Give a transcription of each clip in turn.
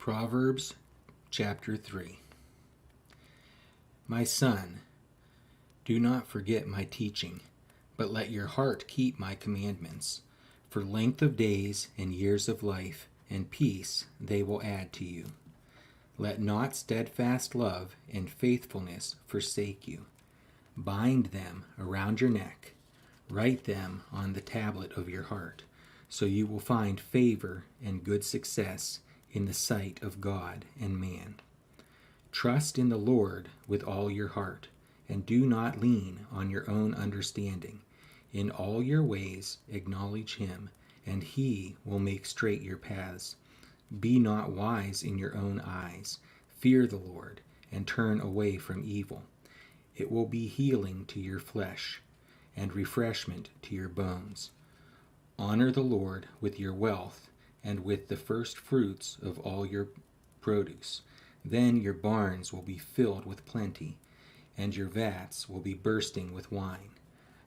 Proverbs chapter 3. My son, do not forget my teaching, but let your heart keep my commandments. For length of days and years of life and peace they will add to you. Let not steadfast love and faithfulness forsake you. Bind them around your neck. Write them on the tablet of your heart, so you will find favor and good success in the sight of God and man. Trust in the Lord with all your heart, and do not lean on your own understanding. In all your ways acknowledge him, and he will make straight your paths. Be not wise in your own eyes. Fear the Lord, and turn away from evil. It will be healing to your flesh, and refreshment to your bones. Honor the Lord with your wealth, and with the first fruits of all your produce. Then your barns will be filled with plenty, and your vats will be bursting with wine.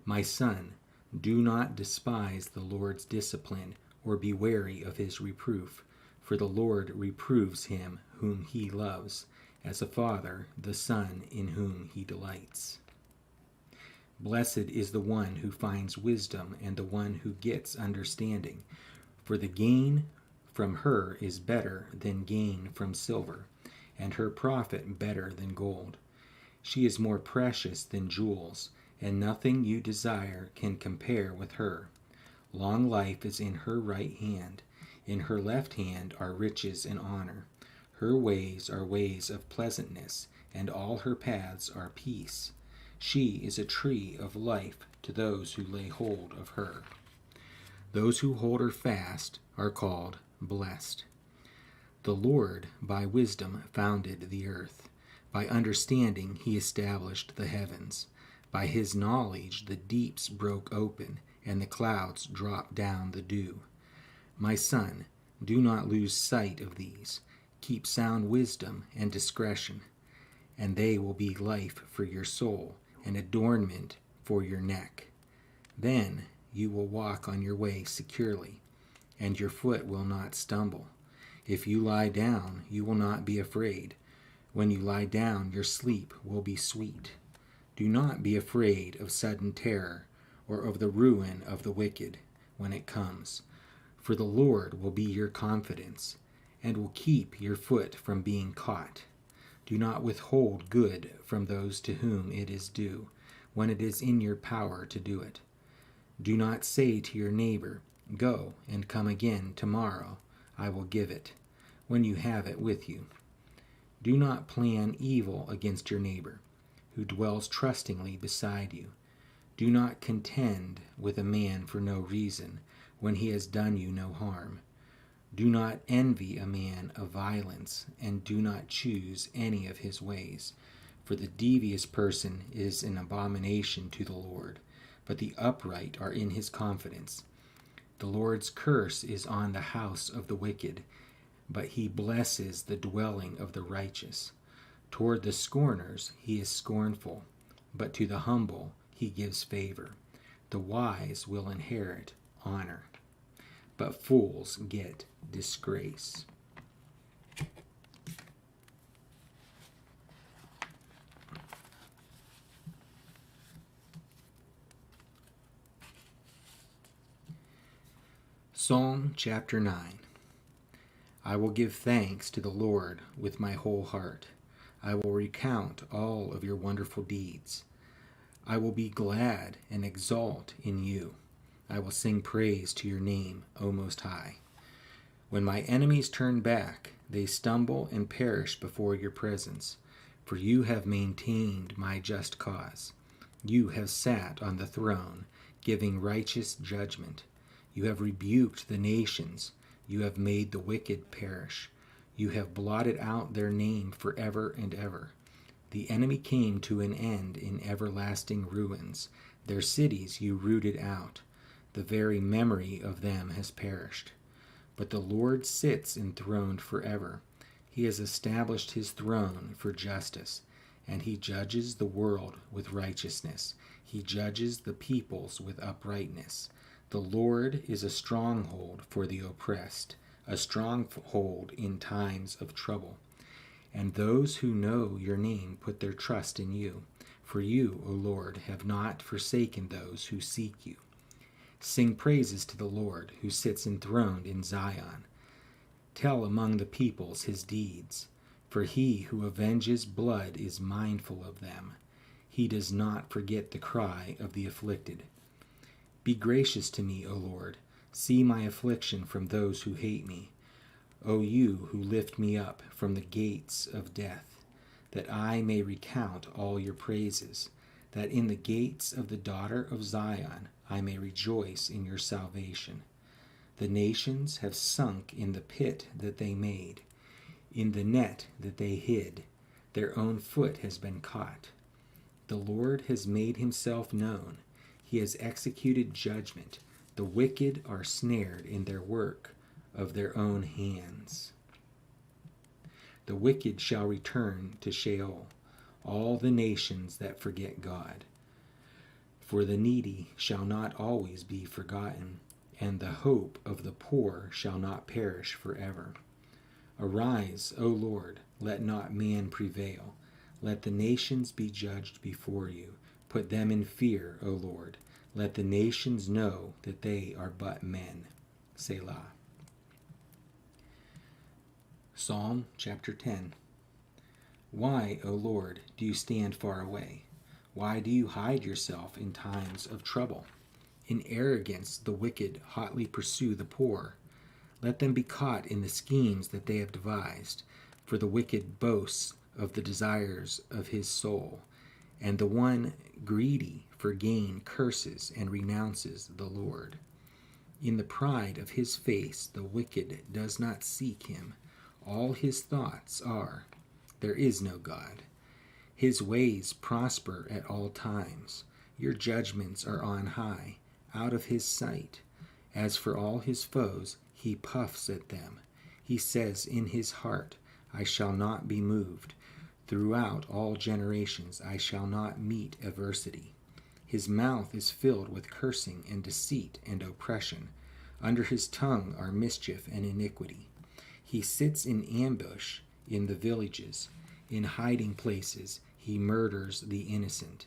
My son, do not despise the Lord's discipline, or be wary of his reproof. For the Lord reproves him whom he loves, as a father the son in whom he delights. Blessed is the one who finds wisdom, and the one who gets understanding. For the gain from her is better than gain from silver, and her profit better than gold. She is more precious than jewels, and nothing you desire can compare with her. Long life is in her right hand. In her left hand are riches and honor. Her ways are ways of pleasantness, and all her paths are peace. She is a tree of life to those who lay hold of her. Those who hold her fast are called blessed. The Lord by wisdom founded the earth. By understanding he established the heavens. By his knowledge the deeps broke open, and the clouds dropped down the dew. My son, do not lose sight of these. Keep sound wisdom and discretion, and they will be life for your soul, and adornment for your neck. Then you will walk on your way securely, and your foot will not stumble. If you lie down, you will not be afraid. When you lie down, your sleep will be sweet. Do not be afraid of sudden terror, or of the ruin of the wicked when it comes. For the Lord will be your confidence, and will keep your foot from being caught. Do not withhold good from those to whom it is due, when it is in your power to do it. Do not say to your neighbor, "Go and come again tomorrow, I will give it," when you have it with you. Do not plan evil against your neighbor, who dwells trustingly beside you. Do not contend with a man for no reason, when he has done you no harm. Do not envy a man of violence, and do not choose any of his ways. For the devious person is an abomination to the Lord, but the upright are in his confidence. The Lord's curse is on the house of the wicked, but he blesses the dwelling of the righteous. Toward the scorners he is scornful, but to the humble he gives favor. The wise will inherit honor, but fools get disgrace. Psalm chapter 9. I will give thanks to the Lord with my whole heart. I will recount all of your wonderful deeds. I will be glad and exult in you. I will sing praise to your name, O Most High. When my enemies turn back, they stumble and perish before your presence. For you have maintained my just cause. You have sat on the throne, giving righteous judgment. You have rebuked the nations. You have made the wicked perish. You have blotted out their name forever and ever. The enemy came to an end in everlasting ruins. Their cities you rooted out. The very memory of them has perished. But the Lord sits enthroned forever. He has established his throne for justice, and he judges the world with righteousness. He judges the peoples with uprightness. The Lord is a stronghold for the oppressed, a stronghold in times of trouble. And those who know your name put their trust in you. For you, O Lord, have not forsaken those who seek you. Sing praises to the Lord, who sits enthroned in Zion. Tell among the peoples his deeds, for he who avenges blood is mindful of them. He does not forget the cry of the afflicted. Be gracious to me, O Lord. See my affliction from those who hate me. O you who lift me up from the gates of death, that I may recount all your praises, that in the gates of the daughter of Zion I may rejoice in your salvation. The nations have sunk in the pit that they made, in the net that they hid. Their own foot has been caught. The Lord has made himself known. He has executed judgment. The wicked are snared in their work of their own hands. The wicked shall return to Sheol, all the nations that forget God. For the needy shall not always be forgotten, and the hope of the poor shall not perish forever. Arise, O Lord, let not man prevail. Let the nations be judged before you. Put them in fear, O Lord. Let the nations know that they are but men. Selah. Psalm chapter 10. Why, O Lord, do you stand far away? Why do you hide yourself in times of trouble? In arrogance the wicked hotly pursue the poor. Let them be caught in the schemes that they have devised, for the wicked boasts of the desires of his soul, and the one greedy for gain curses and renounces the Lord. In the pride of his face the wicked does not seek him. All his thoughts are, there is no God. His ways prosper at all times. Your judgments are on high, out of his sight. As for all his foes, he puffs at them. He says in his heart, I shall not be moved. Throughout all generations I shall not meet adversity. His mouth is filled with cursing and deceit and oppression. Under his tongue are mischief and iniquity. He sits in ambush in the villages. In hiding places he murders the innocent.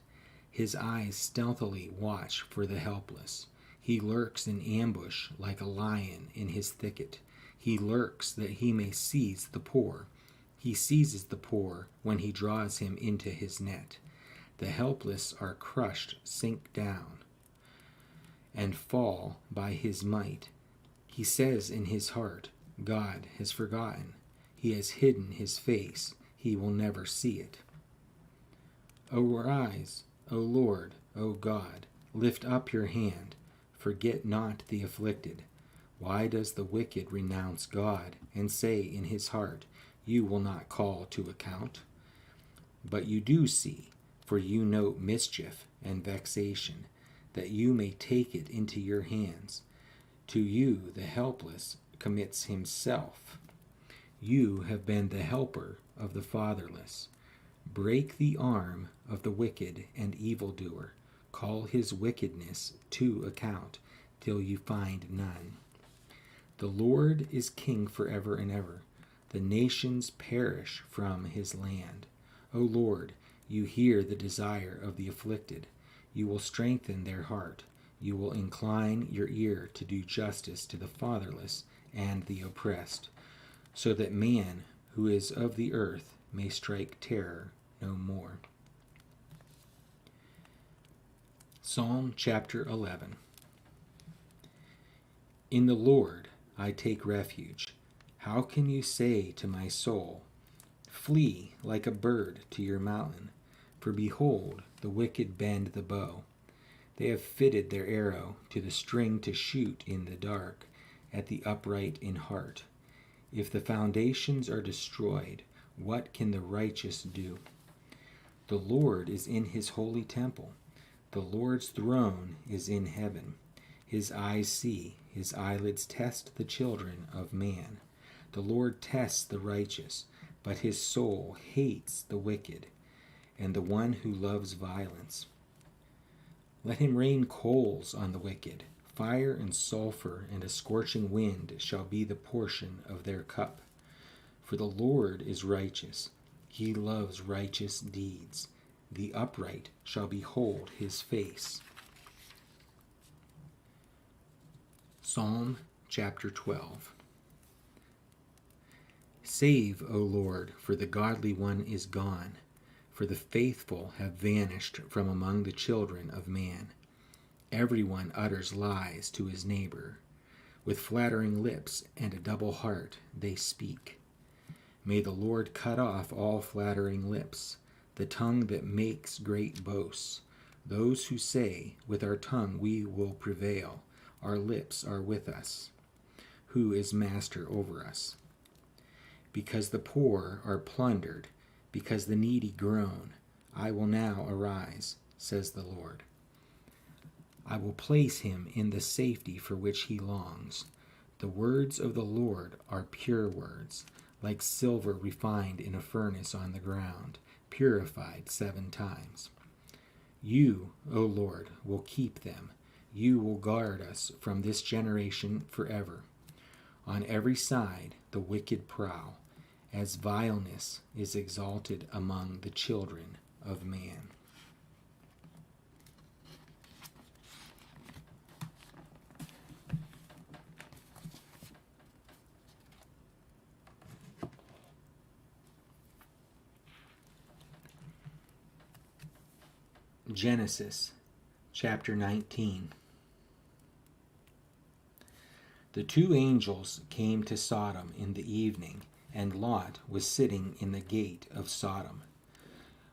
His eyes stealthily watch for the helpless. He lurks in ambush like a lion in his thicket. He lurks that he may seize the poor. He seizes the poor when he draws him into his net. The helpless are crushed, sink down, and fall by his might. He says in his heart, God has forgotten. He has hidden his face. He will never see it. Arise, O Lord, O God, lift up your hand. Forget not the afflicted. Why does the wicked renounce God and say in his heart, you will not call to account? But you do see, for you note mischief and vexation, that you may take it into your hands. To you the helpless commits himself. You have been the helper of the fatherless. Break the arm of the wicked and evildoer. Call his wickedness to account, till you find none. The Lord is king forever and ever. The nations perish from his land. O Lord, you hear the desire of the afflicted. You will strengthen their heart. You will incline your ear to do justice to the fatherless and the oppressed, so that man who is of the earth may strike terror no more. Psalm chapter 11. In the Lord I take refuge. How can you say to my soul, flee like a bird to your mountain? For behold, the wicked bend the bow. They have fitted their arrow to the string to shoot in the dark at the upright in heart. If the foundations are destroyed, what can the righteous do? The Lord is in his holy temple. The Lord's throne is in heaven. His eyes see, his eyelids test the children of man. The Lord tests the righteous, but his soul hates the wicked and the one who loves violence. Let him rain coals on the wicked, Fire and sulfur and a scorching wind shall be the portion of their cup. For the Lord is righteous. He loves righteous deeds. The upright shall behold his face. Psalm chapter 12. Save, O Lord, for the godly one is gone, for the faithful have vanished from among the children of man. Everyone utters lies to his neighbor. With flattering lips and a double heart they speak. May the Lord cut off all flattering lips, the tongue that makes great boasts. Those who say, with our tongue we will prevail, our lips are with us. Who is master over us? Because the poor are plundered, because the needy groan, I will now arise, says the Lord. I will place him in the safety for which he longs. The words of the Lord are pure words, like silver refined in a furnace on the ground, purified 7 times. You, O Lord, will keep them. You will guard us from this generation forever. On every side the wicked prowl, as vileness is exalted among the children of man. Genesis chapter 19. The 2 angels came to Sodom in the evening, and Lot was sitting in the gate of Sodom.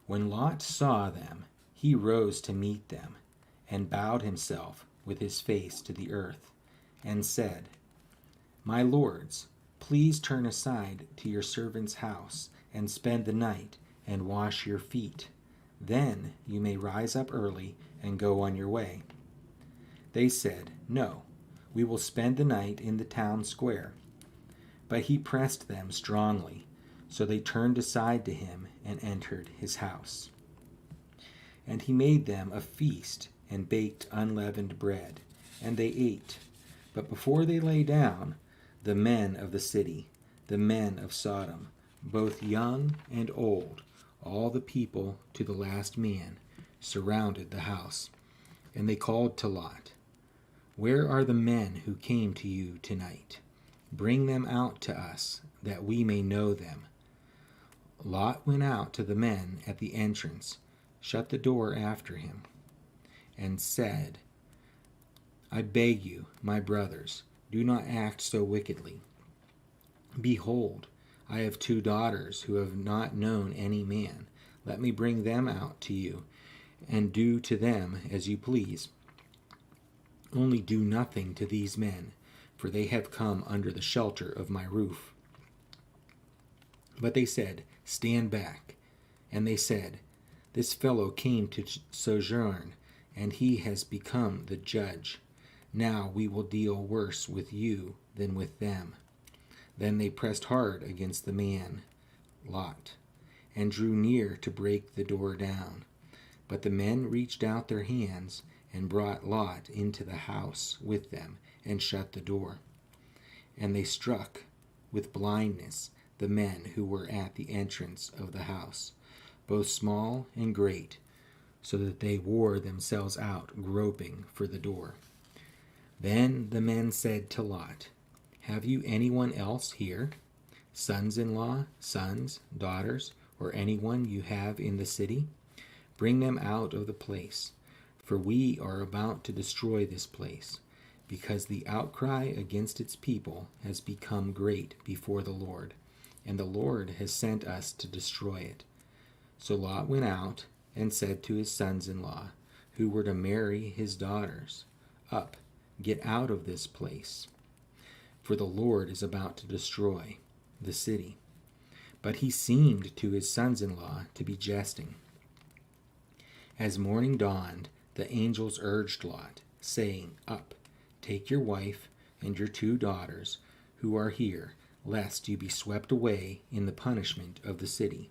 When Lot saw them, he rose to meet them, and bowed himself with his face to the earth, and said, My lords, please turn aside to your servant's house, and spend the night, and wash your feet. Then you may rise up early and go on your way. They said, No, we will spend the night in the town square. But he pressed them strongly, so they turned aside to him and entered his house. And he made them a feast and baked unleavened bread, and they ate. But before they lay down, the men of the city, the men of Sodom, both young and old, all the people to the last man, surrounded the house. And they called to Lot, Where are the men who came to you tonight? Bring them out to us, that we may know them. Lot went out to the men at the entrance, shut the door after him, and said, I beg you, my brothers, do not act so wickedly. Behold, I have 2 daughters who have not known any man. Let me bring them out to you, and do to them as you please. Only do nothing to these men, for they have come under the shelter of my roof. But they said, Stand back. And they said, This fellow came to sojourn, and he has become the judge. Now we will deal worse with you than with them. Then they pressed hard against the man, Lot, and drew near to break the door down. But the men reached out their hands and brought Lot into the house with them and shut the door. And they struck with blindness the men who were at the entrance of the house, both small and great, so that they wore themselves out groping for the door. Then the men said to Lot, Have you anyone else here? Sons-in-law, sons, daughters, or anyone you have in the city? Bring them out of the place, for we are about to destroy this place, because the outcry against its people has become great before the Lord, and the Lord has sent us to destroy it. So Lot went out and said to his sons-in-law, who were to marry his daughters, Up, get out of this place, for the Lord is about to destroy the city. But he seemed to his sons-in-law to be jesting. As morning dawned, the angels urged Lot, saying, Up, take your wife and your 2 daughters who are here, lest you be swept away in the punishment of the city.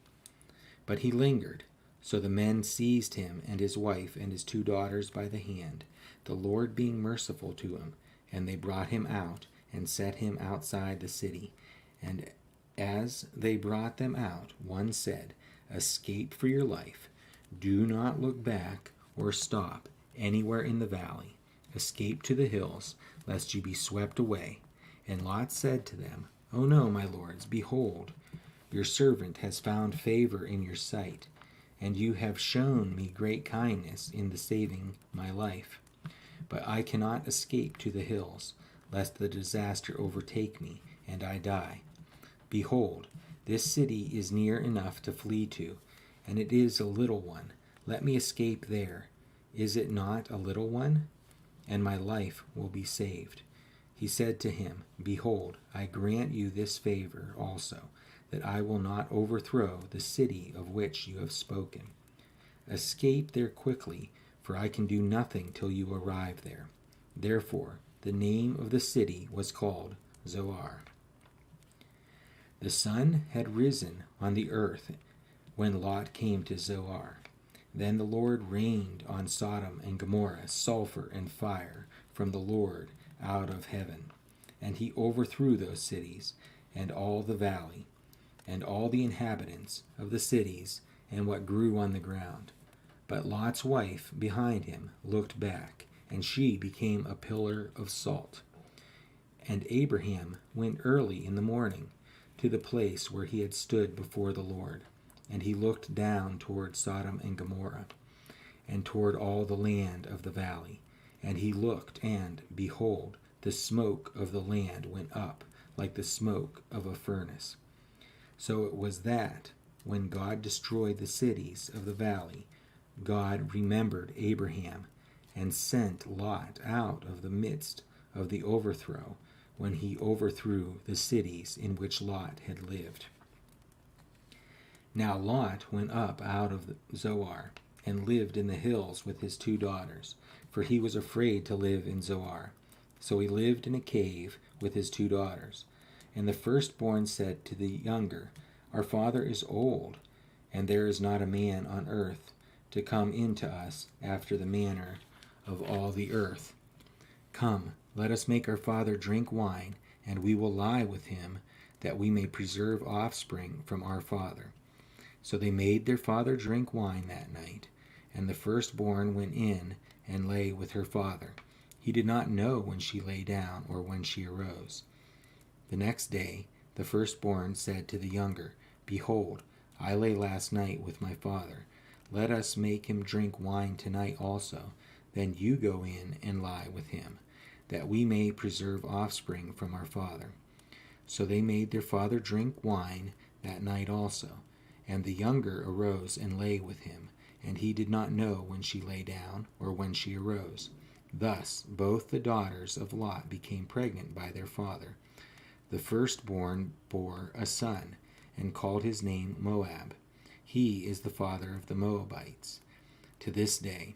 But he lingered, So the men seized him and his wife and his 2 daughters by the hand, the Lord being merciful to him, and they brought him out and set him outside the city. And as they brought them out, one said, "Escape for your life. Do not look back or stop anywhere in the valley. Escape to the hills, lest you be swept away." And Lot said to them, "Oh no, my lords, behold, your servant has found favor in your sight, and you have shown me great kindness in the saving my life. But I cannot escape to the hills, lest the disaster overtake me, and I die. Behold, this city is near enough to flee to, and it is a little one. Let me escape there. Is it not a little one? And my life will be saved." He said to him, "Behold, I grant you this favor also, that I will not overthrow the city of which you have spoken. Escape there quickly, for I can do nothing till you arrive there." Therefore, the name of the city was called Zoar. The sun had risen on the earth when Lot came to Zoar. Then the Lord rained on Sodom and Gomorrah sulfur and fire from the Lord out of heaven. And he overthrew those cities, and all the valley, and all the inhabitants of the cities, and what grew on the ground. But Lot's wife behind him looked back, and she became a pillar of salt. And Abraham went early in the morning to the place where he had stood before the Lord, and he looked down toward Sodom and Gomorrah, and toward all the land of the valley. And he looked, and, behold, the smoke of the land went up like the smoke of a furnace. So it was that, when God destroyed the cities of the valley, God remembered Abraham, and sent Lot out of the midst of the overthrow, when he overthrew the cities in which Lot had lived. Now Lot went up out of Zoar, and lived in the hills with his 2 daughters, for he was afraid to live in Zoar. So he lived in a cave with his 2 daughters. And the firstborn said to the younger, "Our father is old, and there is not a man on earth to come in to us after the manner of all the earth. Come, let us make our father drink wine, and we will lie with him, that we may preserve offspring from our father." So they made their father drink wine that night, and the firstborn went in and lay with her father. He did not know when she lay down or when she arose. The next day the firstborn said to the younger, "Behold, I lay last night with my father. Let us make him drink wine tonight also. Then you go in and lie with him, that we may preserve offspring from our father." So they made their father drink wine that night also. And the younger arose and lay with him, and he did not know when she lay down or when she arose. Thus both the daughters of Lot became pregnant by their father. The firstborn bore a son, and called his name Moab. He is the father of the Moabites to this day.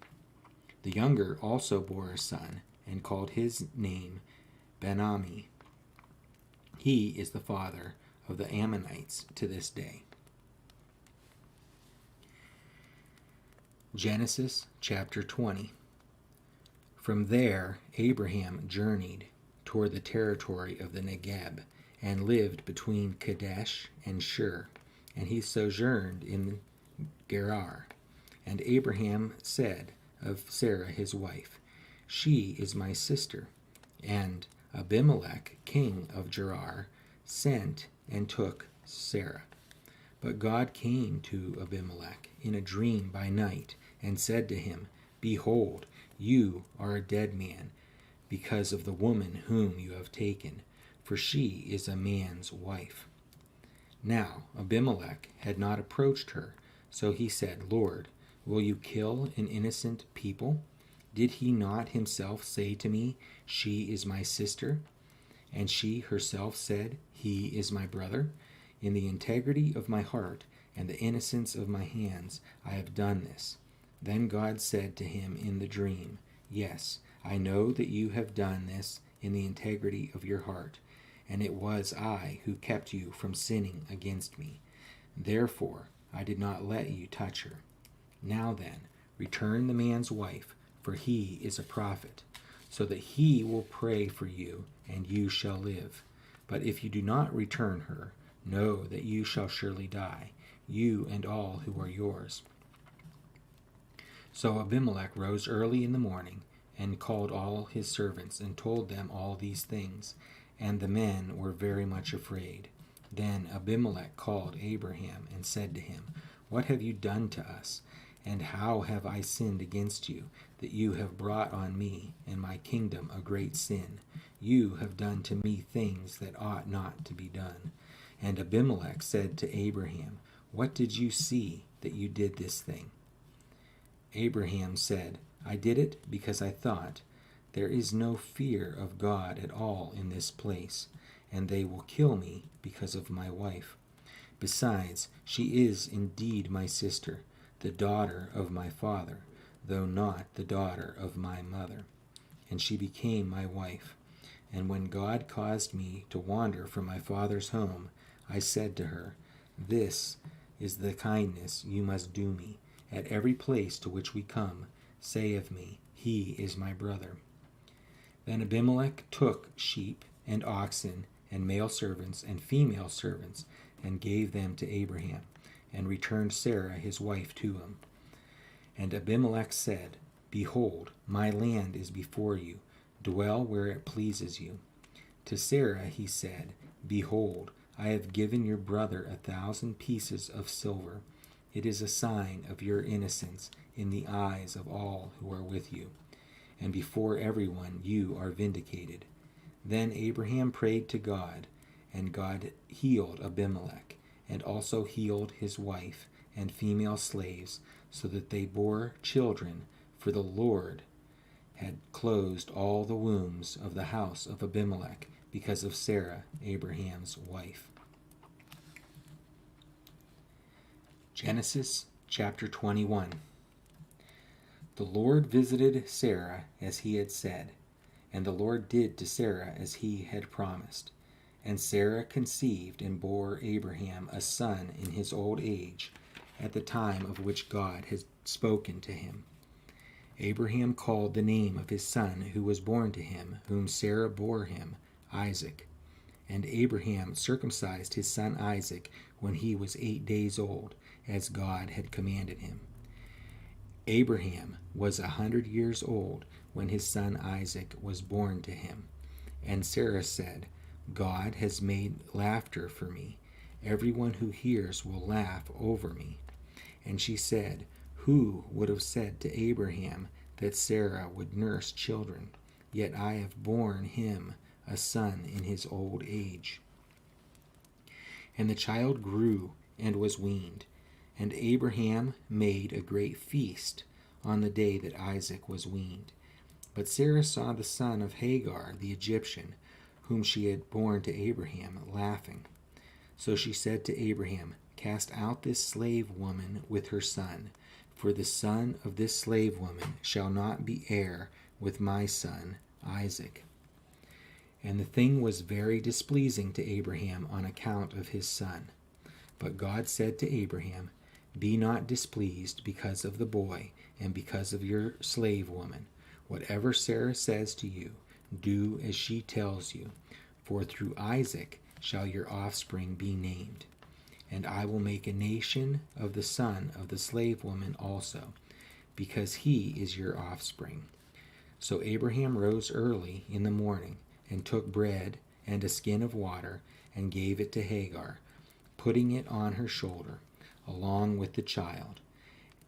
The younger also bore a son, and called his name Ben-Ammi. He is the father of the Ammonites to this day. Genesis chapter 20. From there Abraham journeyed toward the territory of the Negeb, and lived between Kadesh and Shur, and he sojourned in Gerar. And Abraham said of Sarah his wife, "She is my sister." And Abimelech, king of Gerar, sent and took Sarah. But God came to Abimelech in a dream by night, and said to him, "Behold, you are a dead man, because of the woman whom you have taken, for she is a man's wife." Now Abimelech had not approached her, so he said, "Lord, will you kill an innocent people? Did he not himself say to me, 'She is my sister'? And she herself said, 'He is my brother'? In the integrity of my heart and the innocence of my hands I have done this." Then God said to him in the dream, "Yes, I know that you have done this in the integrity of your heart, and it was I who kept you from sinning against me. Therefore I did not let you touch her." Now then, return the man's wife, for he is a prophet, so that he will pray for you, and you shall live. But if you do not return her, know that you shall surely die, you and all who are yours." So Abimelech rose early in the morning, and called all his servants, and told them all these things. And the men were very much afraid. Then Abimelech called Abraham, and said to him, "What have you done to us? And how have I sinned against you, that you have brought on me and my kingdom a great sin? You have done to me things that ought not to be done." And Abimelech said to Abraham, "What did you see that you did this thing?" Abraham said, "I did it because I thought, there is no fear of God at all in this place, and they will kill me because of my wife. Besides, she is indeed my sister, the daughter of my father, though not the daughter of my mother. And she became my wife. And when God caused me to wander from my father's home, I said to her, 'This is the kindness you must do me. At every place to which we come, say of me, he is my brother.' Then Abimelech took sheep and oxen and male servants and female servants and gave them to Abraham, and returned Sarah his wife to him. And Abimelech said, 'Behold, my land is before you. Dwell where it pleases you.' To Sarah he said, 'Behold, I have given your brother 1,000 pieces of silver. It is a sign of your innocence in the eyes of all who are with you, and before everyone you are vindicated.' Then Abraham prayed to God, and God healed Abimelech, and also healed his wife and female slaves, so that they bore children, for the Lord had closed all the wombs of the house of Abimelech because of Sarah, Abraham's wife." Genesis chapter 21. The Lord visited Sarah as he had said, and the Lord did to Sarah as he had promised. And Sarah conceived and bore Abraham a son in his old age, at the time of which God had spoken to him. Abraham called the name of his son who was born to him, whom Sarah bore him, Isaac. And Abraham circumcised his son Isaac when he was 8 days old, as God had commanded him. Abraham was 100 years old when his son Isaac was born to him. And Sarah said, "God has made laughter for me. Everyone who hears will laugh over me." And she said, "Who would have said to Abraham that Sarah would nurse children? Yet I have borne him a son in his old age." And the child grew and was weaned. And Abraham made a great feast on the day that Isaac was weaned. But Sarah saw the son of Hagar the Egyptian, whom she had borne to Abraham, laughing. So she said to Abraham, "Cast out this slave woman with her son, for the son of this slave woman shall not be heir with my son Isaac." And the thing was very displeasing to Abraham on account of his son. But God said to Abraham, "Be not displeased because of the boy and because of your slave woman. Whatever Sarah says to you, do as she tells you, for through Isaac shall your offspring be named. And I will make a nation of the son of the slave woman also, because he is your offspring." So Abraham rose early in the morning, and took bread and a skin of water, and gave it to Hagar, putting it on her shoulder, along with the child,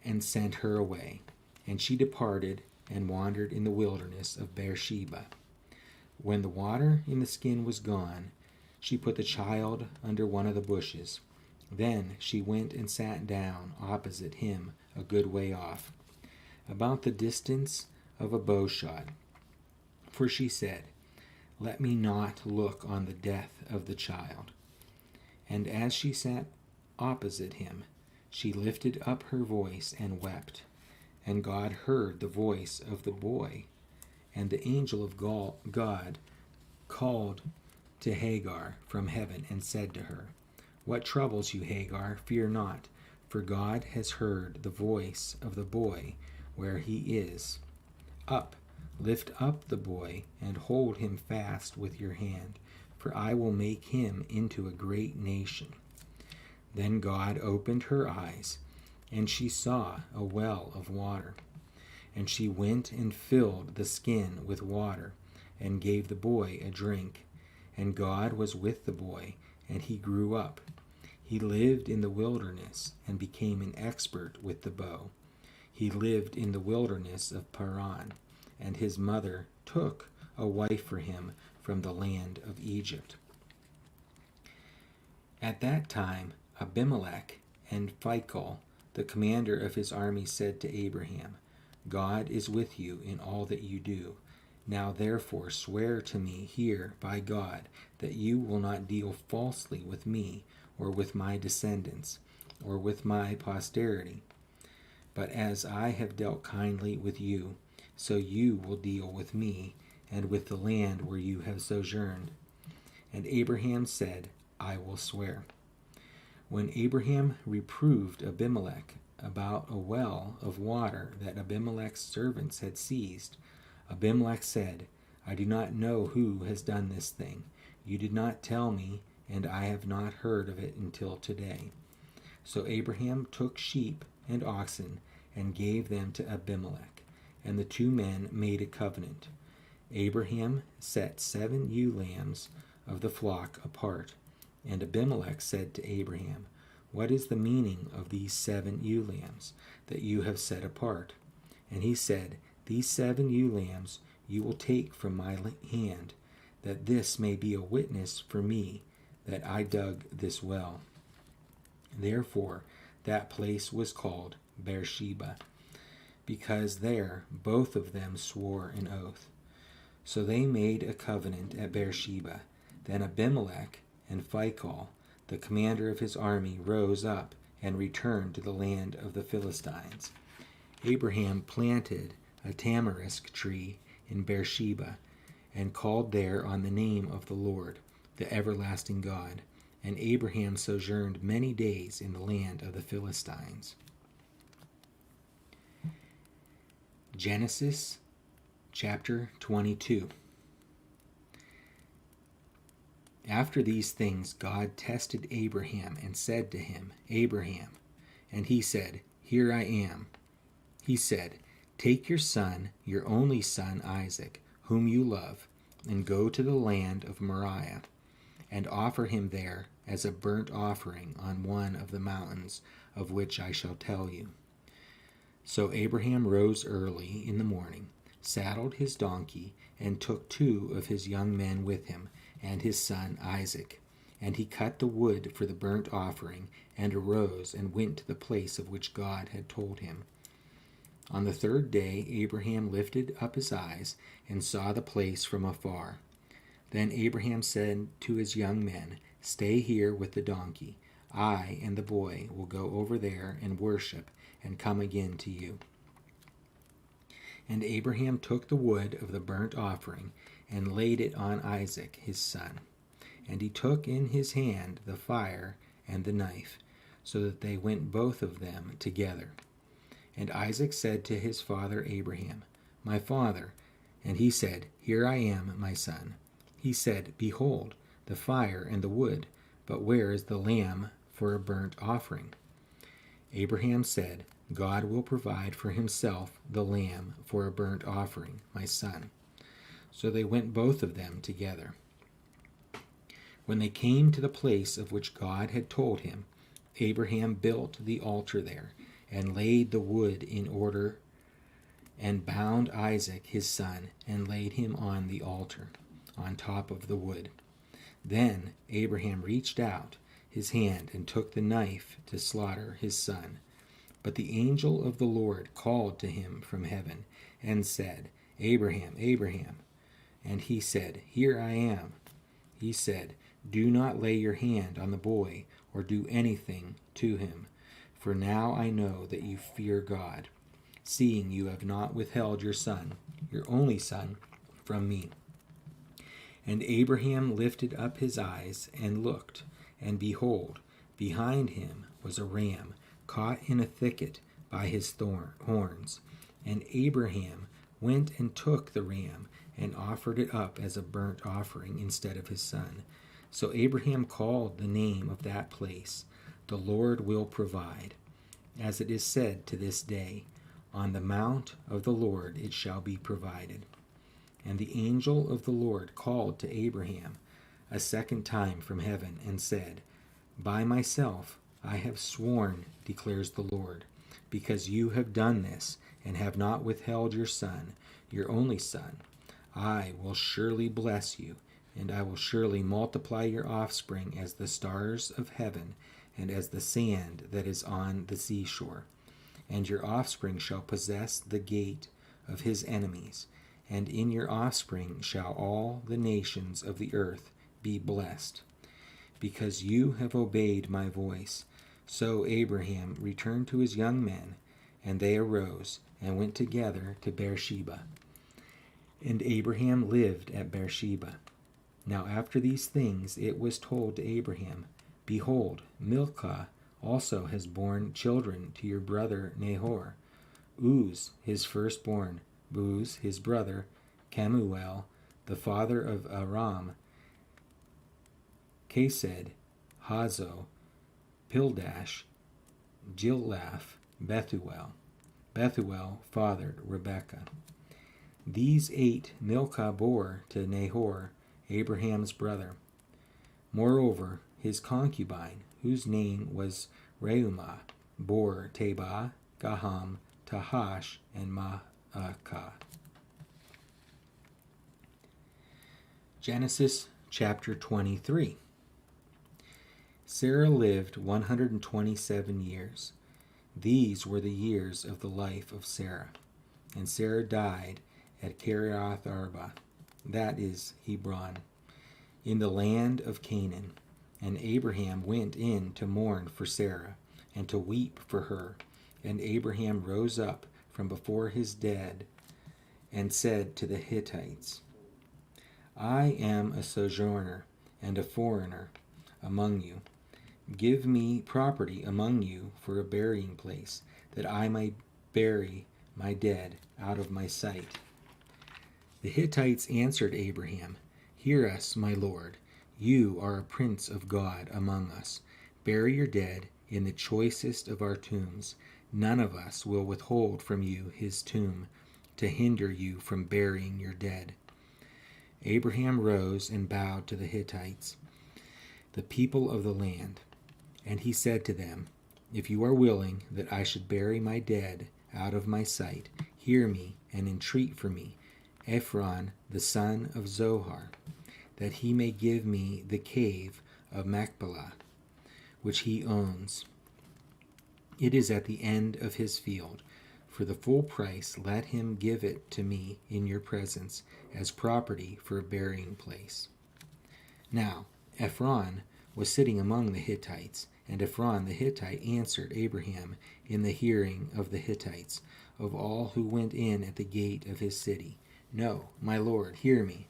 and sent her away. And she departed and wandered in the wilderness of Beersheba. When the water in the skin was gone, she put the child under one of the bushes. Then she went and sat down opposite him a good way off, about the distance of a bowshot. For she said, "Let me not look on the death of the child." And as she sat opposite him, she lifted up her voice and wept. And God heard the voice of the boy. And the angel of God called to Hagar from heaven and said to her, "What troubles you, Hagar? Fear not, for God has heard the voice of the boy where he is. Up, lift up the boy, and hold him fast with your hand, for I will make him into a great nation." Then God opened her eyes, and she saw a well of water. And she went and filled the skin with water, and gave the boy a drink. And God was with the boy, and he grew up. He lived in the wilderness, and became an expert with the bow. He lived in the wilderness of Paran, and his mother took a wife for him from the land of Egypt. At that time, Abimelech and Phicol, the commander of his army, said to Abraham, "God is with you in all that you do. Now therefore swear to me here by God that you will not deal falsely with me, or with my descendants, or with my posterity. But as I have dealt kindly with you, so you will deal with me, and with the land where you have sojourned." And Abraham said, "I will swear." When Abraham reproved Abimelech about a well of water that Abimelech's servants had seized, Abimelech said, "I do not know who has done this thing. You did not tell me, and I have not heard of it until today." So Abraham took sheep and oxen and gave them to Abimelech, and the two men made a covenant. Abraham set 7 ewe lambs of the flock apart, and Abimelech said to Abraham, "What is the meaning of these 7 ewe lambs that you have set apart?" And he said, "These 7 ewe lambs you will take from my hand, that this may be a witness for me that I dug this well." Therefore that place was called Beersheba, because there both of them swore an oath. So they made a covenant at Beersheba. Then Abimelech and Phicol, the commander of his army, rose up and returned to the land of the Philistines. Abraham planted a tamarisk tree in Beersheba, and called there on the name of the Lord, the everlasting God. And Abraham sojourned many days in the land of the Philistines. Genesis chapter 22. After these things, God tested Abraham and said to him, "Abraham." And he said, "Here I am." He said, "Take your son, your only son Isaac, whom you love, and go to the land of Moriah, and offer him there as a burnt offering on one of the mountains of which I shall tell you." So Abraham rose early in the morning, saddled his donkey, and took 2 of his young men with him, and his son Isaac. And he cut the wood for the burnt offering, and arose and went to the place of which God had told him. On the 3rd day Abraham lifted up his eyes and saw the place from afar. Then Abraham said to his young men, "Stay here with the donkey. I and the boy will go over there and worship, and come again to you." And Abraham took the wood of the burnt offering and laid it on Isaac his son. And he took in his hand the fire and the knife, so that they went both of them together. And Isaac said to his father Abraham, "My father." And he said, "Here I am, my son." He said, "Behold, the fire and the wood, but where is the lamb for a burnt offering?" Abraham said, "God will provide for himself the lamb for a burnt offering, my son." So they went both of them together. When they came to the place of which God had told him, Abraham built the altar there, and laid the wood in order, and bound Isaac his son, and laid him on the altar, on top of the wood. Then Abraham reached out his hand and took the knife to slaughter his son. But the angel of the Lord called to him from heaven, and said, "Abraham, Abraham." And he said, "Here I am." He said, "Do not lay your hand on the boy, or do anything to him. For now I know that you fear God, seeing you have not withheld your son, your only son, from me." And Abraham lifted up his eyes and looked, and behold, behind him was a ram caught in a thicket by his horns. And Abraham went and took the ram and offered it up as a burnt offering instead of his son. So Abraham called the name of that place, "The Lord will provide." As it is said to this day, "On the mount of the Lord it shall be provided." And the angel of the Lord called to Abraham a second time from heaven and said, "By myself I have sworn, declares the Lord, because you have done this and have not withheld your son, your only son. I will surely bless you, and I will surely multiply your offspring as the stars of heaven and as the sand that is on the seashore. And your offspring shall possess the gate of his enemies, and in your offspring shall all the nations of the earth be blessed. Because you have obeyed my voice." So Abraham returned to his young men, and they arose and went together to Beersheba. And Abraham lived at Beersheba. Now after these things it was told to Abraham, "Behold, Milcah also has borne children to your brother Nahor, Uz his firstborn, Buz his brother, Kemuel the father of Aram, Kesed, Hazo, Pildash, Jilaph, Bethuel. Bethuel fathered Rebekah. These 8 Milcah bore to Nahor, Abraham's brother. Moreover, his concubine, whose name was Reumah, bore Tebah, Gaham, Tahash, and Maacah. Genesis chapter 23. Sarah lived 127 years. These were the years of the life of Sarah. And Sarah died at Kiriath Arba, that is Hebron, in the land of Canaan. And Abraham went in to mourn for Sarah, and to weep for her. And Abraham rose up from before his dead, and said to the Hittites, "I am a sojourner and a foreigner among you. Give me property among you for a burying place, that I may bury my dead out of my sight." The Hittites answered Abraham, "Hear us, my lord. You are a prince of God among us. Bury your dead in the choicest of our tombs. None of us will withhold from you his tomb, to hinder you from burying your dead." Abraham rose and bowed to the Hittites, the people of the land. And he said to them, "If you are willing that I should bury my dead out of my sight, hear me and entreat for me Ephron the son of Zohar, that he may give me the cave of Machpelah, which he owns. It is at the end of his field. For the full price let him give it to me in your presence as property for a burying place." Now Ephron was sitting among the Hittites, and Ephron the Hittite answered Abraham in the hearing of the Hittites, of all who went in at the gate of his city, "No, my lord, hear me.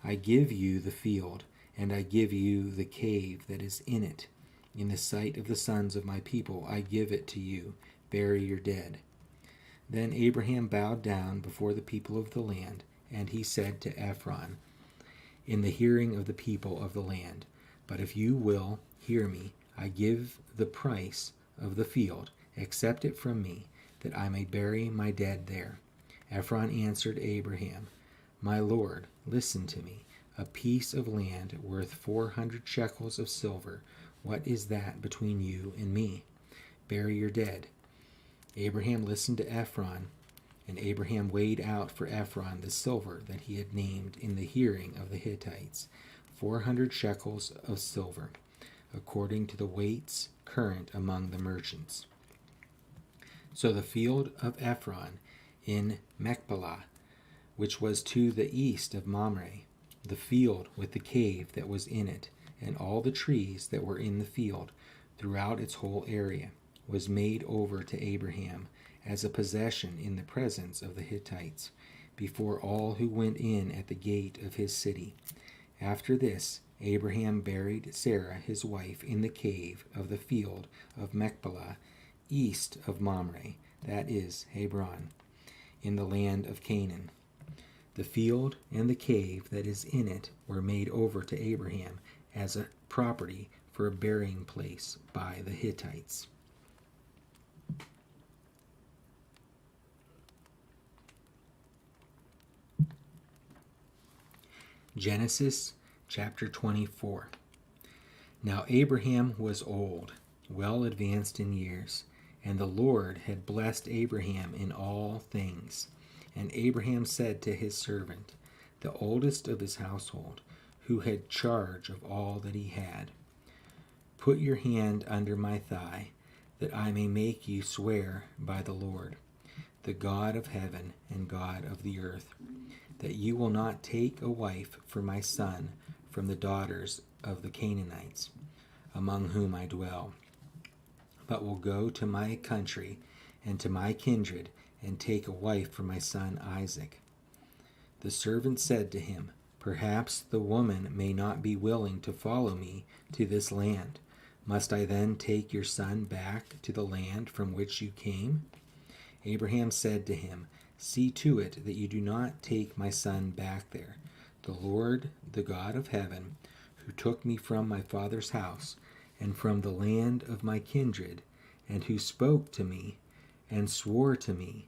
I give you the field, and I give you the cave that is in it. In the sight of the sons of my people I give it to you. Bury your dead." Then Abraham bowed down before the people of the land, and he said to Ephron, in the hearing of the people of the land, "But if you will hear me, I give the price of the field. Accept it from me, that I may bury my dead there." Ephron answered Abraham, "My lord, listen to me. A piece of land worth 400 shekels of silver. What is that between you and me? Bury your dead." Abraham listened to Ephron, and Abraham weighed out for Ephron the silver that he had named in the hearing of the Hittites, 400 shekels of silver, according to the weights current among the merchants. So the field of Ephron in Machpelah, which was to the east of Mamre, the field with the cave that was in it, and all the trees that were in the field throughout its whole area, was made over to Abraham as a possession in the presence of the Hittites, before all who went in at the gate of his city. After this, Abraham buried Sarah his wife in the cave of the field of Machpelah east of Mamre, that is, Hebron, in the land of Canaan. The field and the cave that is in it were made over to Abraham as a property for a burying place by the Hittites. Genesis chapter 24. Now Abraham was old, well advanced in years, and the Lord had blessed Abraham in all things. And Abraham said to his servant, the oldest of his household, who had charge of all that he had, put your hand under my thigh, that I may make you swear by the Lord, the God of heaven and God of the earth, that you will not take a wife for my son from the daughters of the Canaanites, among whom I dwell, but will go to my country and to my kindred, and take a wife for my son Isaac. The servant said to him, perhaps the woman may not be willing to follow me to this land. Must I then take your son back to the land from which you came? Abraham said to him, see to it that you do not take my son back there. The Lord, the God of heaven, who took me from my father's house and from the land of my kindred, and who spoke to me and swore to me,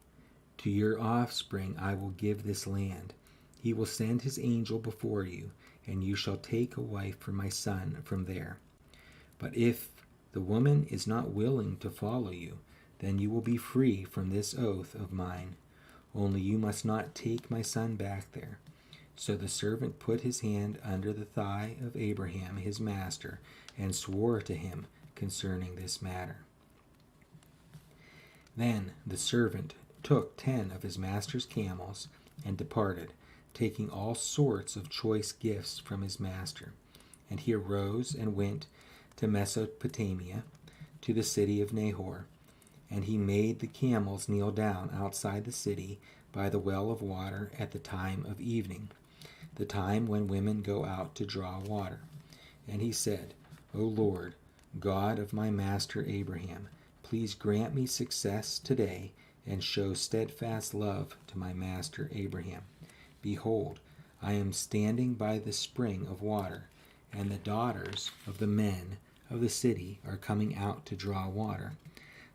to your offspring I will give this land. He will send his angel before you, and you shall take a wife for my son from there. But if the woman is not willing to follow you, then you will be free from this oath of mine. Only you must not take my son back there. So the servant put his hand under the thigh of Abraham his master, and swore to him concerning this matter. Then the servant took 10 of his master's camels and departed, taking all sorts of choice gifts from his master. And he arose and went to Mesopotamia, to the city of Nahor. And he made the camels kneel down outside the city by the well of water at the time of evening, the time when women go out to draw water. And he said, O Lord, God of my master Abraham, please grant me success today, and show steadfast love to my master Abraham. Behold, I am standing by the spring of water, and the daughters of the men of the city are coming out to draw water.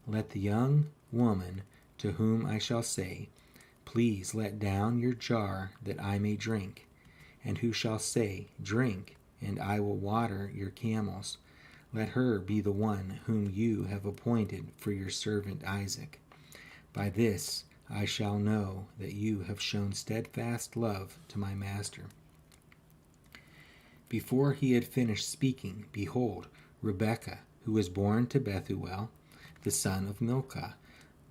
Let the young woman to whom I shall say, please let down your jar that I may drink, and who shall say, drink, and I will water your camels, let her be the one whom you have appointed for your servant Isaac. By this I shall know that you have shown steadfast love to my master. Before he had finished speaking, behold, Rebekah, who was born to Bethuel, the son of Milcah,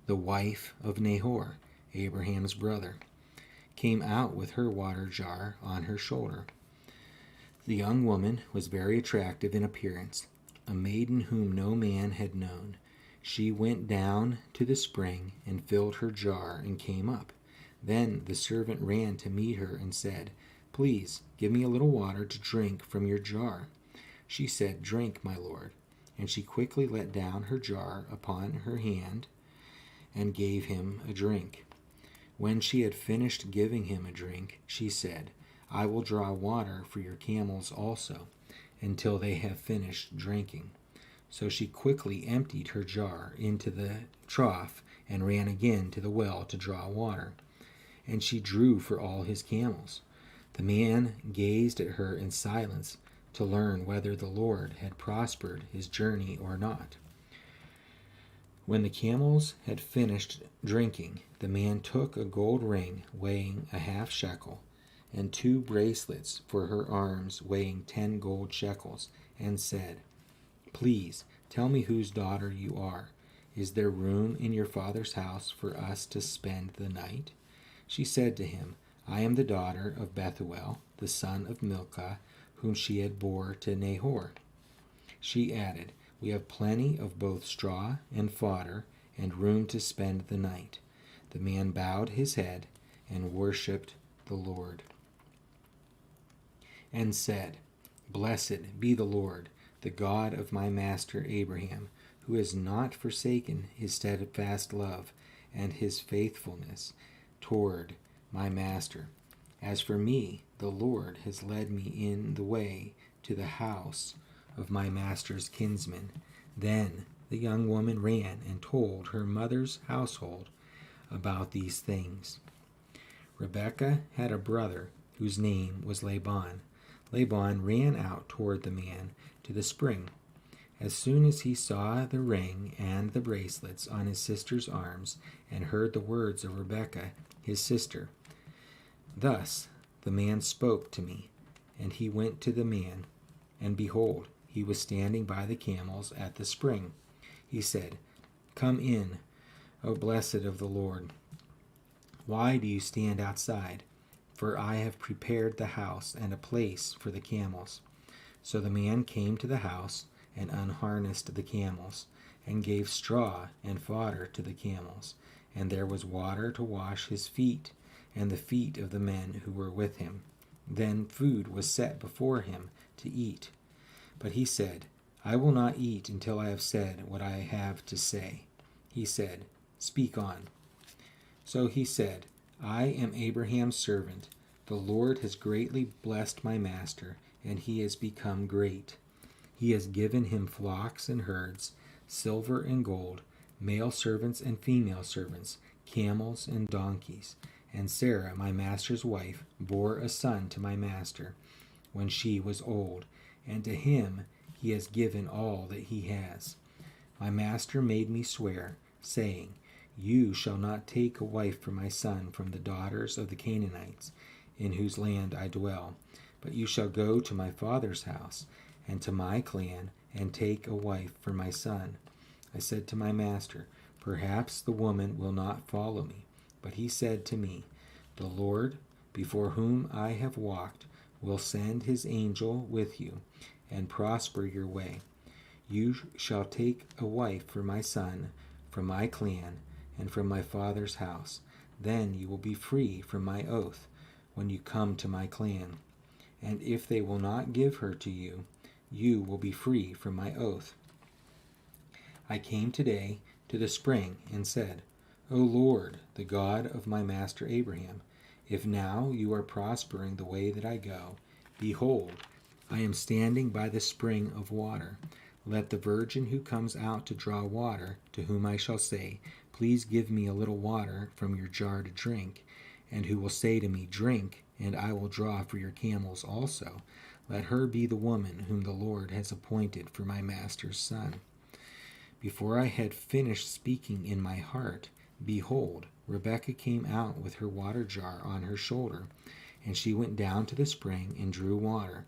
the wife of Nahor, Abraham's brother, came out with her water jar on her shoulder. The young woman was very attractive in appearance, a maiden whom no man had known. She went down to the spring and filled her jar and came up. Then the servant ran to meet her and said, please give me a little water to drink from your jar. She said, drink, my lord. And she quickly let down her jar upon her hand and gave him a drink. When she had finished giving him a drink, she said, I will draw water for your camels also, until they have finished drinking. So she quickly emptied her jar into the trough and ran again to the well to draw water. And she drew for all his camels. The man gazed at her in silence to learn whether the Lord had prospered his journey or not. When the camels had finished drinking, the man took a gold ring weighing a half shekel, and 2 bracelets for her arms weighing 10 gold shekels, and said, please tell me whose daughter you are. Is there room in your father's house for us to spend the night? She said to him, I am the daughter of Bethuel, the son of Milcah, whom she had bore to Nahor. She added, we have plenty of both straw and fodder, and room to spend the night. The man bowed his head and worshipped the Lord, and said, blessed be the Lord, the God of my master Abraham, who has not forsaken his steadfast love and his faithfulness toward my master. As for me, the Lord has led me in the way to the house of my master's kinsman." Then the young woman ran and told her mother's household about these things. Rebekah had a brother whose name was Laban. Laban ran out toward the man to the spring. As soon as he saw the ring and the bracelets on his sister's arms and heard the words of Rebekah, his sister, "Thus the man spoke to me," and he went to the man, and behold, he was standing by the camels at the spring. He said, "Come in, O blessed of the Lord. Why do you stand outside? For I have prepared the house and a place for the camels." So the man came to the house and unharnessed the camels, and gave straw and fodder to the camels, and there was water to wash his feet and the feet of the men who were with him. Then food was set before him to eat. But he said, "I will not eat until I have said what I have to say." He said, "Speak on." So he said, "I am Abraham's servant. The Lord has greatly blessed my master, and he has become great. He has given him flocks and herds, silver and gold, male servants and female servants, camels and donkeys. And Sarah, my master's wife, bore a son to my master when she was old, and to him he has given all that he has. My master made me swear, saying, 'You shall not take a wife for my son from the daughters of the Canaanites, in whose land I dwell, but you shall go to my father's house and to my clan, and take a wife for my son.' I said to my master, 'Perhaps the woman will not follow me.' But he said to me, 'The Lord, before whom I have walked, will send his angel with you, and prosper your way. You shall take a wife for my son from my clan and from my father's house. Then you will be free from my oath when you come to my clan. And if they will not give her to you, you will be free from my oath.' I came today to the spring and said, 'O Lord, the God of my master Abraham, if now you are prospering the way that I go, behold, I am standing by the spring of water. Let the virgin who comes out to draw water, to whom I shall say, Please give me a little water from your jar to drink, and who will say to me, Drink, and I will draw for your camels also, let her be the woman whom the Lord has appointed for my master's son.' Before I had finished speaking in my heart, behold, Rebekah came out with her water jar on her shoulder, and she went down to the spring and drew water.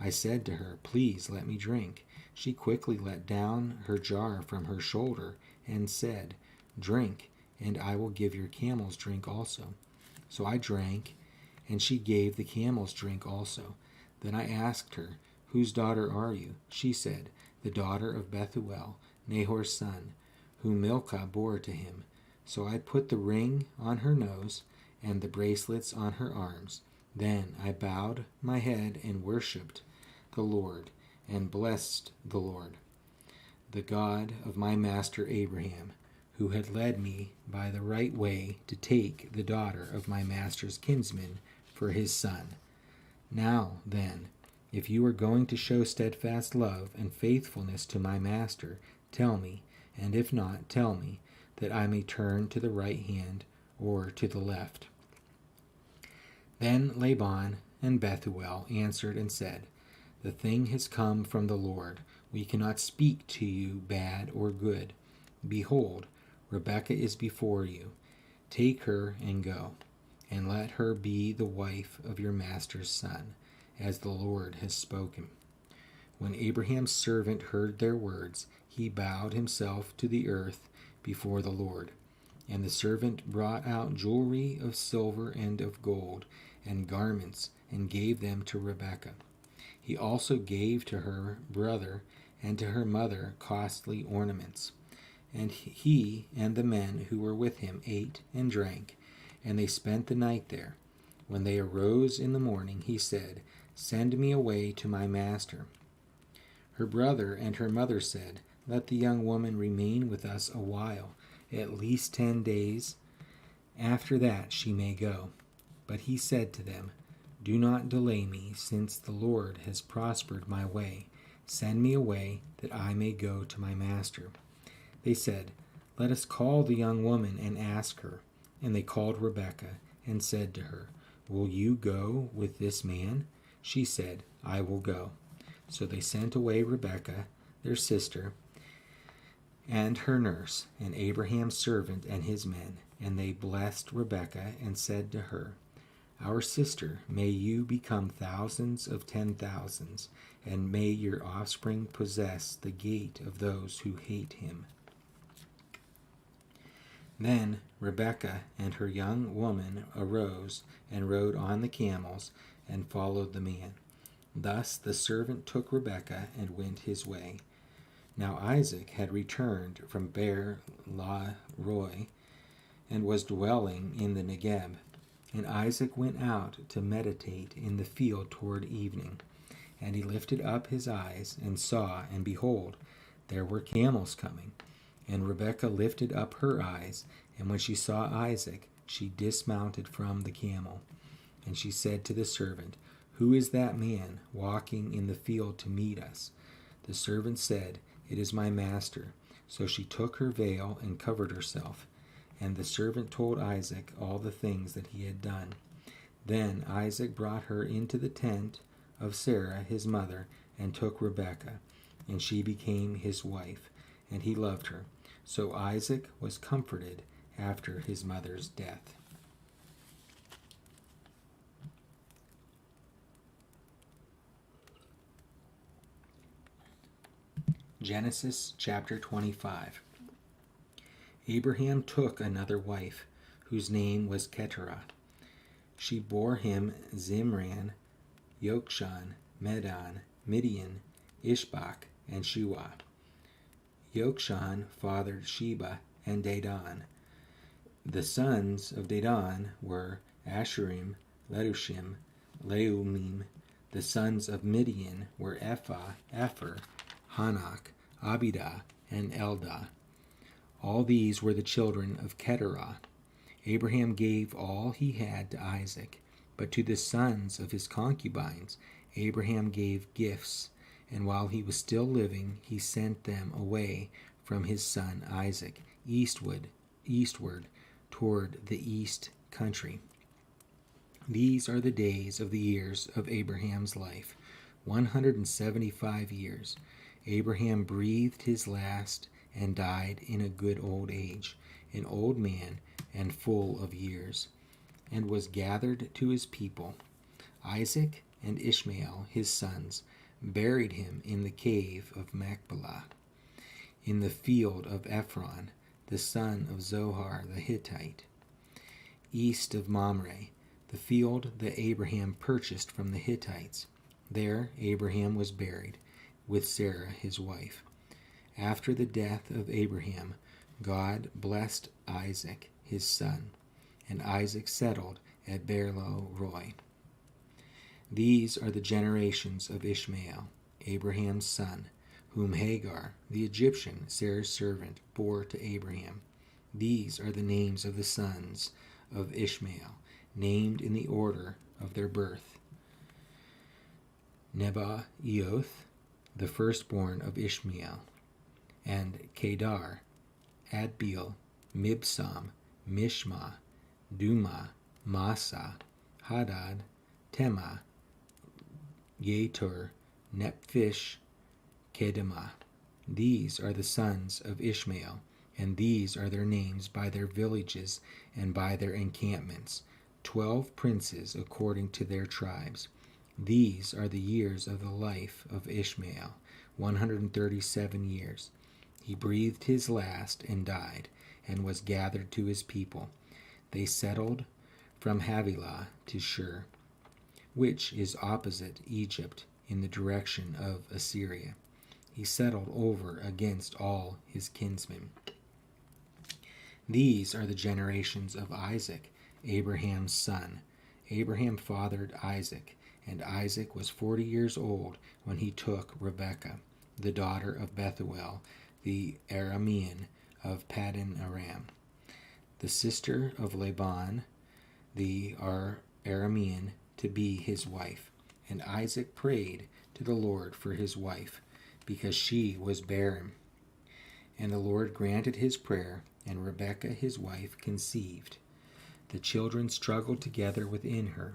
I said to her, Please let me drink. She quickly let down her jar from her shoulder and said, Drink, and I will give your camels drink also. So I drank, and she gave the camels drink also. Then I asked her, Whose daughter are you? She said, The daughter of Bethuel, Nahor's son, whom Milcah bore to him. So I put the ring on her nose and the bracelets on her arms. Then I bowed my head and worshipped the Lord, and blessed the Lord, the God of my master Abraham, who had led me by the right way to take the daughter of my master's kinsman for his son. Now, then, if you are going to show steadfast love and faithfulness to my master, tell me, and if not, tell me, that I may turn to the right hand or to the left." Then Laban and Bethuel answered and said, "The thing has come from the Lord. We cannot speak to you bad or good. Behold, Rebekah is before you. Take her and go, and let her be the wife of your master's son, as the Lord has spoken." When Abraham's servant heard their words, he bowed himself to the earth before the Lord. And the servant brought out jewelry of silver and of gold, and garments, and gave them to Rebekah. He also gave to her brother and to her mother costly ornaments. And he and the men who were with him ate and drank, and they spent the night there. When they arose in the morning, he said, "Send me away to my master." Her brother and her mother said, let the young woman remain with us a while, at least 10 days. After that she may go. But he said to them, Do not delay me, since the Lord has prospered my way. Send me away, that I may go to my master. They said, Let us call the young woman and ask her. And they called Rebekah and said to her, Will you go with this man? She said, I will go. So they sent away Rebekah, their sister, and her nurse, and Abraham's servant and his men. And they blessed Rebekah and said to her, Our sister, may you become thousands of 10,000s, and may your offspring possess the gate of those who hate him. Then Rebekah and her young woman arose and rode on the camels and followed the man. Thus the servant took Rebekah and went his way. Now Isaac had returned from Beer Lahai and was dwelling in the Negeb. And Isaac went out to meditate in the field toward evening. And he lifted up his eyes and saw, and behold, there were camels coming. And Rebekah lifted up her eyes, and when she saw Isaac, she dismounted from the camel. And she said to the servant, Who is that man walking in the field to meet us? The servant said, It is my master. So she took her veil and covered herself. And the servant told Isaac all the things that he had done. Then Isaac brought her into the tent of Sarah his mother, and took Rebekah, and she became his wife, and he loved her. So Isaac was comforted after his mother's death. Genesis chapter 25. Abraham took another wife, whose name was Keturah. She bore him Zimran, Yokshan, Medan, Midian, Ishbak, and Shua. Yokshan fathered Sheba and Dedan. The sons of Dedan were Asherim, Letushim, Leumim. The sons of Midian were Ephah, Epher, Hanok, Abidah, and Eldah. All these were the children of Keturah. Abraham gave all he had to Isaac, but to the sons of his concubines Abraham gave gifts, and while he was still living he sent them away from his son Isaac eastward toward the east country. These are the days of the years of Abraham's life, 175 years. Abraham breathed his last and died in a good old age, an old man and full of years, and was gathered to his people. Isaac and Ishmael, his sons, buried him in the cave of Machpelah, in the field of Ephron, the son of Zohar the Hittite, east of Mamre, the field that Abraham purchased from the Hittites. There Abraham was buried, with Sarah his wife. After the death of Abraham, God blessed Isaac his son, and Isaac settled at Beer Lahai. These are the generations of Ishmael, Abraham's son, whom Hagar, the Egyptian, Sarah's servant, bore to Abraham. These are the names of the sons of Ishmael, named in the order of their birth. Nebaioth, the firstborn of Ishmael, and Kedar, Adbeel, Mibsam, Mishma, Duma, Massa, Hadad, Tema, Yetur, Nephish, Kedemah. These are the sons of Ishmael, and these are their names by their villages and by their encampments, 12 princes according to their tribes. These are the years of the life of Ishmael, 137 years. He breathed his last and died, and was gathered to his people. They settled from Havilah to Shur, which is opposite Egypt in the direction of Assyria. He settled over against all his kinsmen. These are the generations of Isaac, Abraham's son. Abraham fathered Isaac, and Isaac was 40 years old when he took Rebekah, the daughter of Bethuel, the Aramean of Paddan Aram, the sister of Laban, the Aramean, to be his wife. And Isaac prayed to the Lord for his wife, because she was barren. And the Lord granted his prayer, and Rebekah his wife conceived. The children struggled together within her,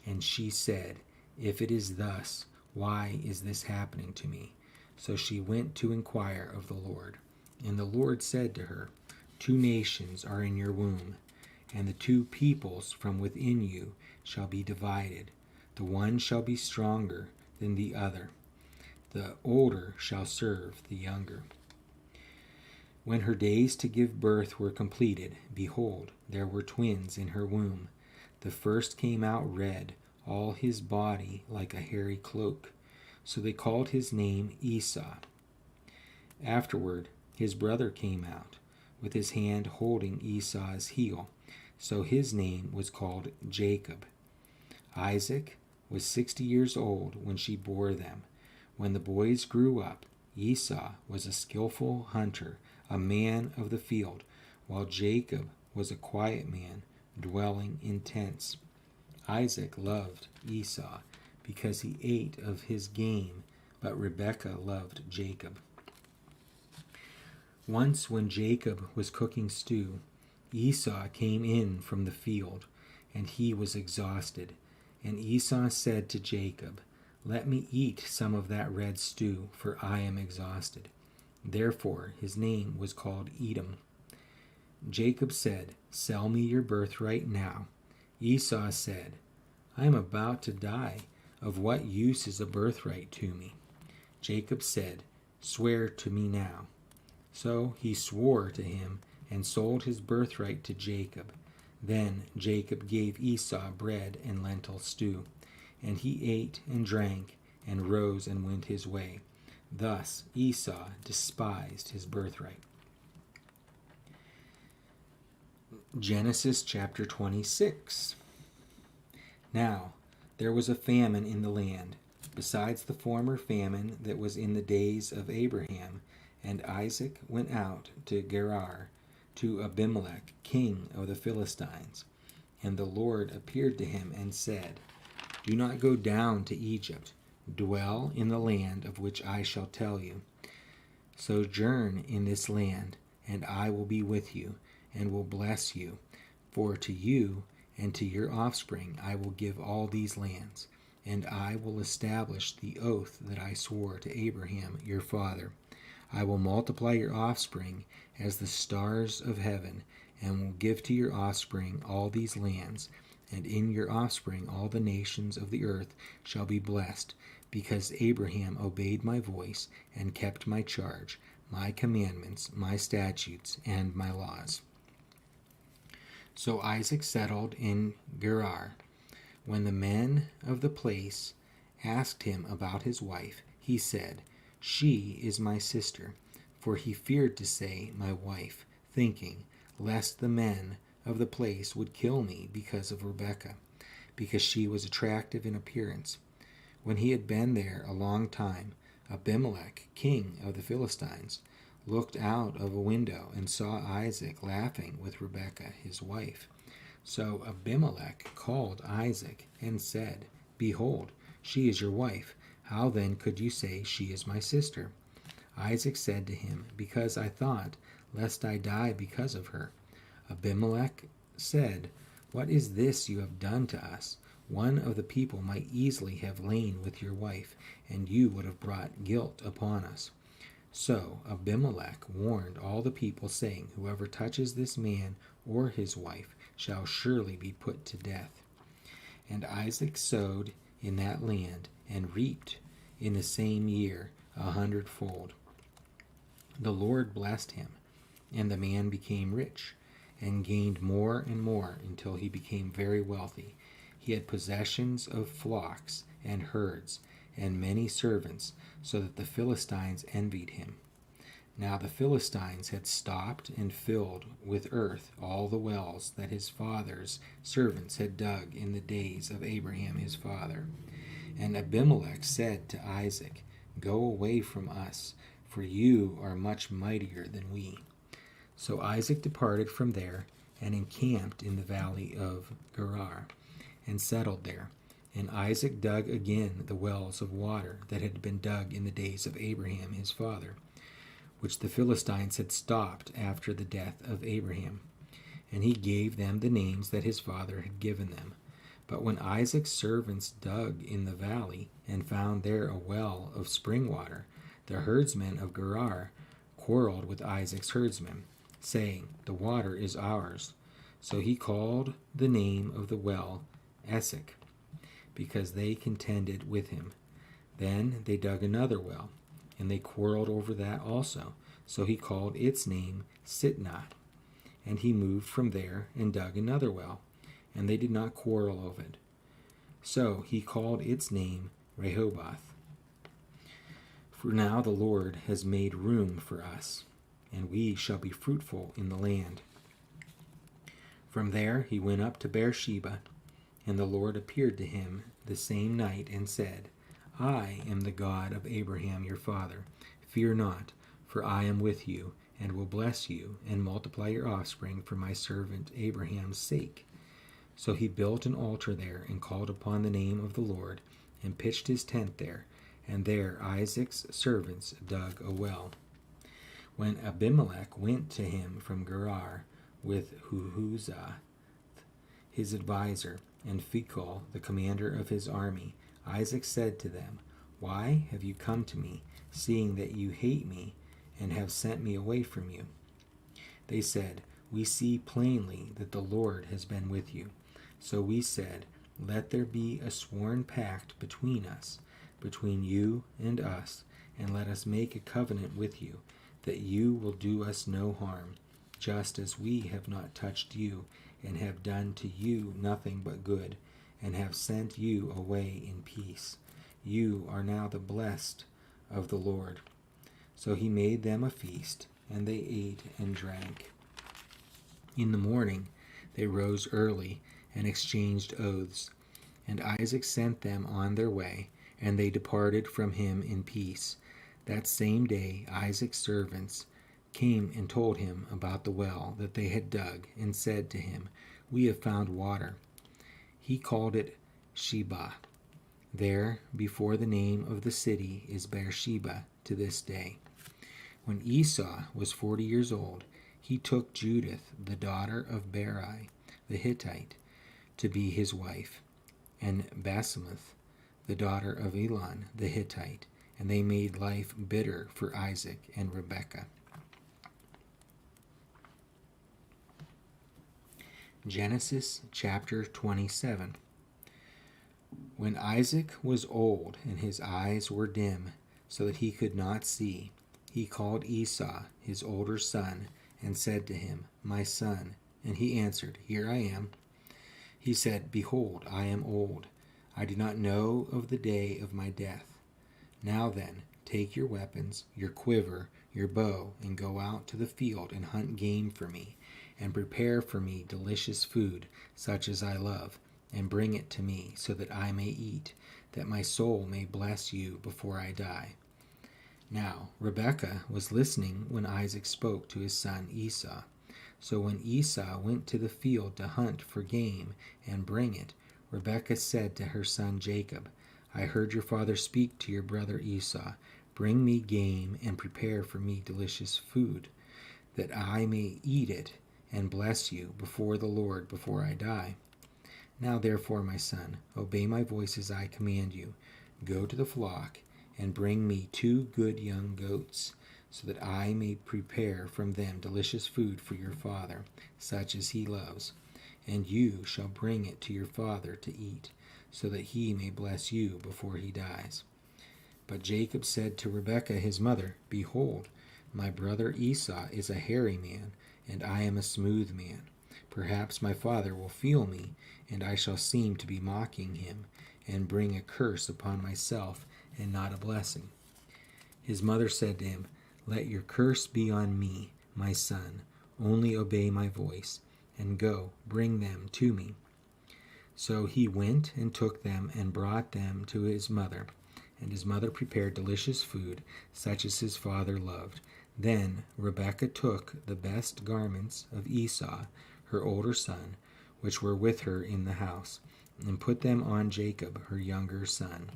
and she said, "If it is thus, why is this happening to me?" So she went to inquire of the Lord. And the Lord said to her, "Two nations are in your womb, and the two peoples from within you shall be divided. The one shall be stronger than the other. The older shall serve the younger." When her days to give birth were completed, behold, there were twins in her womb. The first came out red, all his body like a hairy cloak. So they called his name Esau. Afterward, his brother came out, with his hand holding Esau's heel. So his name was called Jacob. Isaac was 60 years old when she bore them. When the boys grew up, Esau was a skillful hunter, a man of the field, while Jacob was a quiet man, dwelling in tents. Isaac loved Esau because he ate of his game, but Rebekah loved Jacob. Once when Jacob was cooking stew, Esau came in from the field, and he was exhausted. And Esau said to Jacob, "Let me eat some of that red stew, for I am exhausted." Therefore his name was called Edom. Jacob said, "Sell me your birthright now." Esau said, "I am about to die. Of what use is a birthright to me?" Jacob said, "Swear to me now." So he swore to him and sold his birthright to Jacob. Then Jacob gave Esau bread and lentil stew, and he ate and drank and rose and went his way. Thus Esau despised his birthright. Genesis chapter 26. Now there was a famine in the land, besides the former famine that was in the days of Abraham, and Isaac went out to Gerar, to Abimelech, king of the Philistines. And the Lord appeared to him and said, "Do not go down to Egypt. Dwell in the land of which I shall tell you. Sojourn in this land, and I will be with you, and will bless you. For to you and to your offspring I will give all these lands, and I will establish the oath that I swore to Abraham your father. I will multiply your offspring as the stars of heaven, and will give to your offspring all these lands, and in your offspring all the nations of the earth shall be blessed, because Abraham obeyed my voice and kept my charge, my commandments, my statutes, and my laws." So Isaac settled in Gerar. When the men of the place asked him about his wife, he said, "She is my sister," for he feared to say "my wife," thinking, lest the men of the place would kill me because of Rebekah, because she was attractive in appearance. When he had been there a long time, Abimelech, king of the Philistines, looked out of a window and saw Isaac laughing with Rebekah, his wife. So Abimelech called Isaac and said, "Behold, she is your wife. How then could you say she is my sister?" Isaac said to him, "Because I thought, lest I die because of her." Abimelech said, "What is this you have done to us? One of the people might easily have lain with your wife, and you would have brought guilt upon us." So Abimelech warned all the people, saying, "Whoever touches this man or his wife shall surely be put to death." And Isaac sowed in that land, and reaped in the same year 100-fold. The Lord blessed him, and the man became rich, and gained more and more until he became very wealthy. He had possessions of flocks and herds, and many servants, so that the Philistines envied him. Now the Philistines had stopped and filled with earth all the wells that his father's servants had dug in the days of Abraham his father. And Abimelech said to Isaac, "Go away from us, for you are much mightier than we." So Isaac departed from there and encamped in the valley of Gerar and settled there. And Isaac dug again the wells of water that had been dug in the days of Abraham his father, which the Philistines had stopped after the death of Abraham. And he gave them the names that his father had given them. But when Isaac's servants dug in the valley and found there a well of spring water, the herdsmen of Gerar quarreled with Isaac's herdsmen, saying, "The water is ours." So he called the name of the well Esek, because they contended with him. Then they dug another well, and they quarreled over that also. So he called its name Sitnah. And he moved from there and dug another well, and they did not quarrel over it. So he called its name Rehoboth. For now the Lord has made room for us, and we shall be fruitful in the land. From there he went up to Beersheba, and the Lord appeared to him the same night and said, "I am the God of Abraham your father. Fear not, for I am with you, and will bless you, and multiply your offspring for my servant Abraham's sake." So he built an altar there, and called upon the name of the Lord, and pitched his tent there, and there Isaac's servants dug a well. When Abimelech went to him from Gerar with Huhuzah, his adviser, and Phicol, the commander of his army, Isaac said to them, "Why have you come to me, seeing that you hate me, and have sent me away from you?" They said, "We see plainly that the Lord has been with you." So we said, "Let there be a sworn pact between us, between you and us, and let us make a covenant with you, that you will do us no harm, just as we have not touched you, and have done to you nothing but good, and have sent you away in peace. You are now the blessed of the Lord." So he made them a feast, and they ate and drank. In the morning they rose early and exchanged oaths, and Isaac sent them on their way, and they departed from him in peace. That same day Isaac's servants came and told him about the well that they had dug, and said to him, "We have found water." He called it Sheba. There, before the name of the city is Beersheba to this day. When Esau was 40 years old, he took Judith, the daughter of Berai the Hittite, to be his wife, and Basemath, the daughter of Elon the Hittite, and they made life bitter for Isaac and Rebekah. Genesis chapter 27. When Isaac was old and his eyes were dim, so that he could not see, he called Esau, his older son, and said to him, "My son." And he answered, "Here I am." He said, "Behold, I am old. I do not know of the day of my death. Now then, take your weapons, your quiver, your bow, and go out to the field and hunt game for me, and prepare for me delicious food, such as I love, and bring it to me, so that I may eat, that my soul may bless you before I die." Now Rebekah was listening when Isaac spoke to his son Esau. So when Esau went to the field to hunt for game and bring it, Rebekah said to her son Jacob, "I heard your father speak to your brother Esau. Bring me game and prepare for me delicious food, that I may eat it and bless you before the Lord before I die. Now therefore, my son, obey my voice as I command you. Go to the flock and bring me 2 good young goats, so that I may prepare from them delicious food for your father, such as he loves. And you shall bring it to your father to eat, so that he may bless you before he dies." But Jacob said to Rebekah his mother, "Behold, my brother Esau is a hairy man, and I am a smooth man. Perhaps my father will feel me, and I shall seem to be mocking him, and bring a curse upon myself, and not a blessing." His mother said to him, "Let your curse be on me, my son. Only obey my voice, and go, bring them to me." So he went and took them and brought them to his mother. and his mother prepared delicious food, such as his father loved. Then Rebekah took the best garments of Esau, her older son, which were with her in the house, and put them on Jacob, her younger son.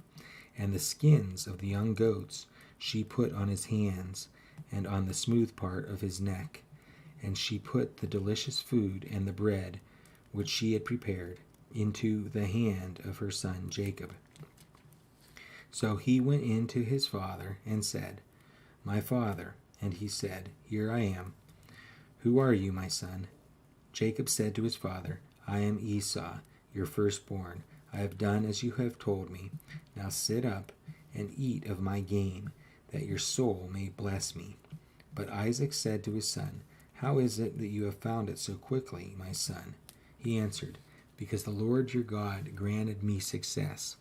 And the skins of the young goats she put on his hands and on the smooth part of his neck. And she put the delicious food and the bread which she had prepared into the hand of her son Jacob. So he went in to his father and said, My father. And he said, Here I am. Who are you, my son? Jacob said to his father, I am Esau, your firstborn. I have done as you have told me. Now sit up and eat of my game, that your soul may bless me. But Isaac said to his son, How is it that you have found it so quickly, my son? He answered, Because the Lord your God granted me success.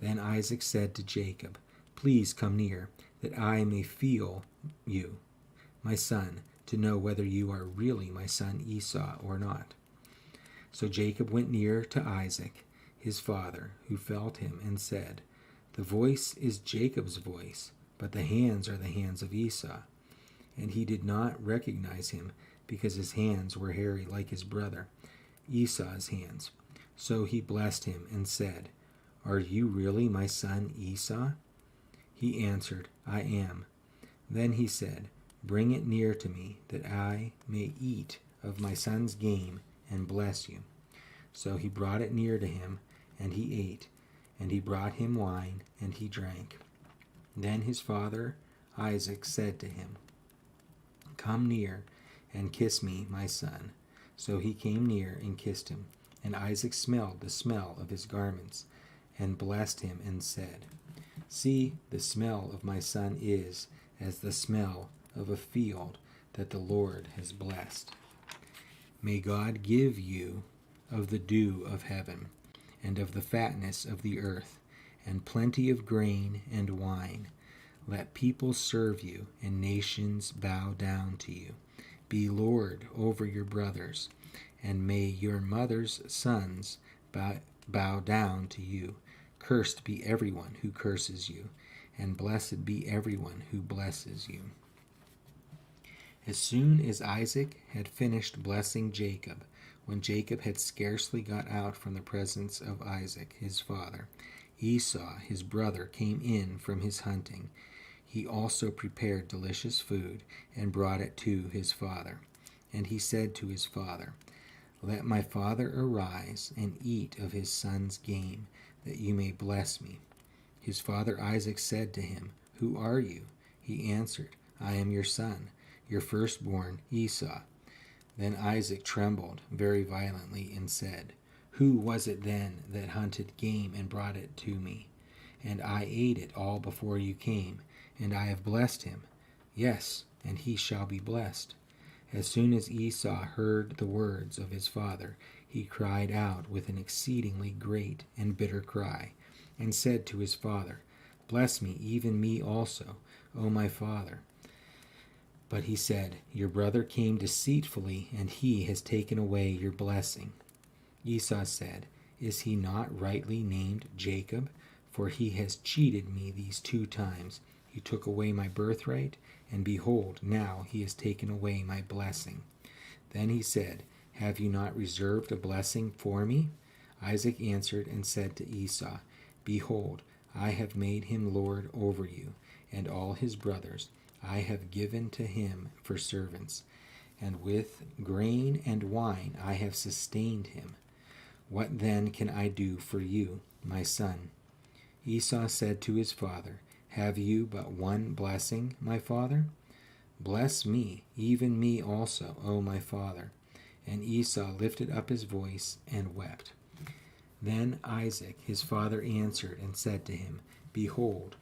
Then Isaac said to Jacob, Please come near, that I may feel you, my son, to know whether you are really my son Esau or not. So Jacob went near to Isaac, his father, who felt him, and said, The voice is Jacob's voice, but the hands are the hands of Esau. And he did not recognize him, because his hands were hairy like his brother, Esau's hands. So he blessed him and said, Are you really my son Esau? He answered, I am. Then he said, Bring it near to me, that I may eat of my son's game and bless you. So he brought it near to him, and he ate, and he brought him wine, and he drank. Then his father Isaac said to him, Come near and kiss me, my son. So he came near and kissed him. And Isaac smelled the smell of his garments, and blessed him, and said, See, the smell of my son is as the smell of a field that the Lord has blessed. May God give you of the dew of heaven, and of the fatness of the earth, and plenty of grain and wine. Let people serve you, and nations bow down to you. Be Lord over your brothers, and may your mother's sons bow down to you. Cursed be everyone who curses you, and blessed be everyone who blesses you. As soon as Isaac had finished blessing Jacob, when Jacob had scarcely got out from the presence of Isaac his father, Esau his brother came in from his hunting. He also prepared delicious food and brought it to his father. And he said to his father, Let my father arise and eat of his son's game, that you may bless me. His father Isaac said to him, Who are you? He answered, I am your son, your firstborn Esau. Then Isaac trembled very violently and said, Who was it then that hunted game and brought it to me? And I ate it all before you came, and I have blessed him. Yes, and he shall be blessed. As soon as Esau heard the words of his father, he cried out with an exceedingly great and bitter cry, and said to his father, Bless me, even me also, O my father. But he said, Your brother came deceitfully, and he has taken away your blessing. Esau said, Is he not rightly named Jacob? For he has cheated me these 2 times. He took away my birthright, and behold, now he has taken away my blessing. Then he said, Have you not reserved a blessing for me? Isaac answered and said to Esau, Behold, I have made him lord over you, and all his brothers I have given to him for servants, and with grain and wine I have sustained him. What then can I do for you, my son? Esau said to his father, Have you but one blessing, my father? Bless me, even me also, O my father. And Esau lifted up his voice and wept. Then Isaac his father answered and said to him, Behold,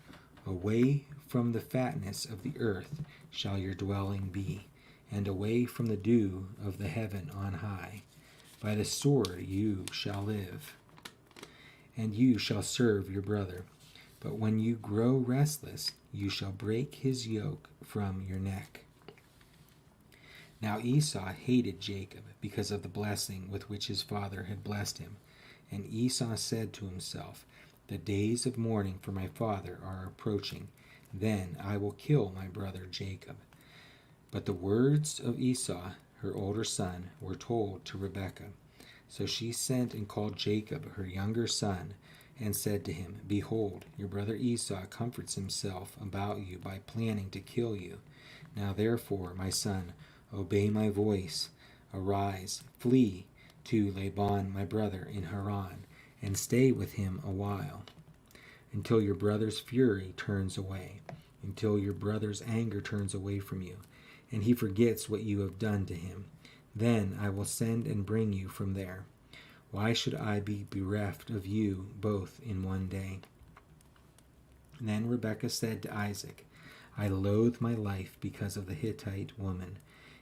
away from the fatness of the earth shall your dwelling be, and away from the dew of the heaven on high. By the sword you shall live, and you shall serve your brother. But when you grow restless, you shall break his yoke from your neck. Now Esau hated Jacob because of the blessing with which his father had blessed him. And Esau said to himself, The days of mourning for my father are approaching. Then I will kill my brother Jacob." But the words of Esau, her older son, were told to Rebekah. So she sent and called Jacob, her younger son, and said to him, "Behold, your brother Esau comforts himself about you by planning to kill you. Now therefore, my son, obey my voice. Arise, flee to Laban my brother in Haran, and stay with him a while, until your brother's fury turns away, until your brother's anger turns away from you, and he forgets what you have done to him. Then I will send and bring you from there. Why should I be bereft of you both in one day?" Then Rebekah said to Isaac, "I loathe my life because of the Hittite woman.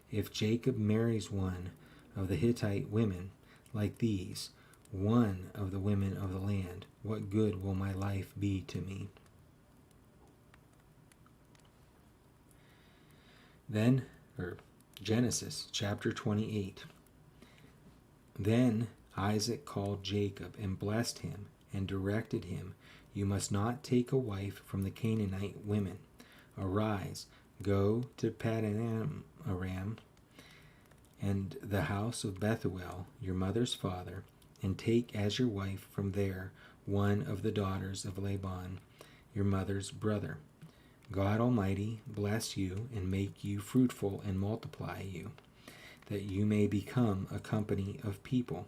If Jacob marries one of the Hittite women like these, one of the women of the land, what good will my life be to me?" Genesis chapter 28. Then Isaac called Jacob and blessed him and directed him, "You must not take a wife from the Canaanite women. Arise, go to Paddan Aram and the house of Bethuel, your mother's father, and take as your wife from there one of the daughters of Laban, your mother's brother. God Almighty bless you and make you fruitful and multiply you, that you may become a company of people.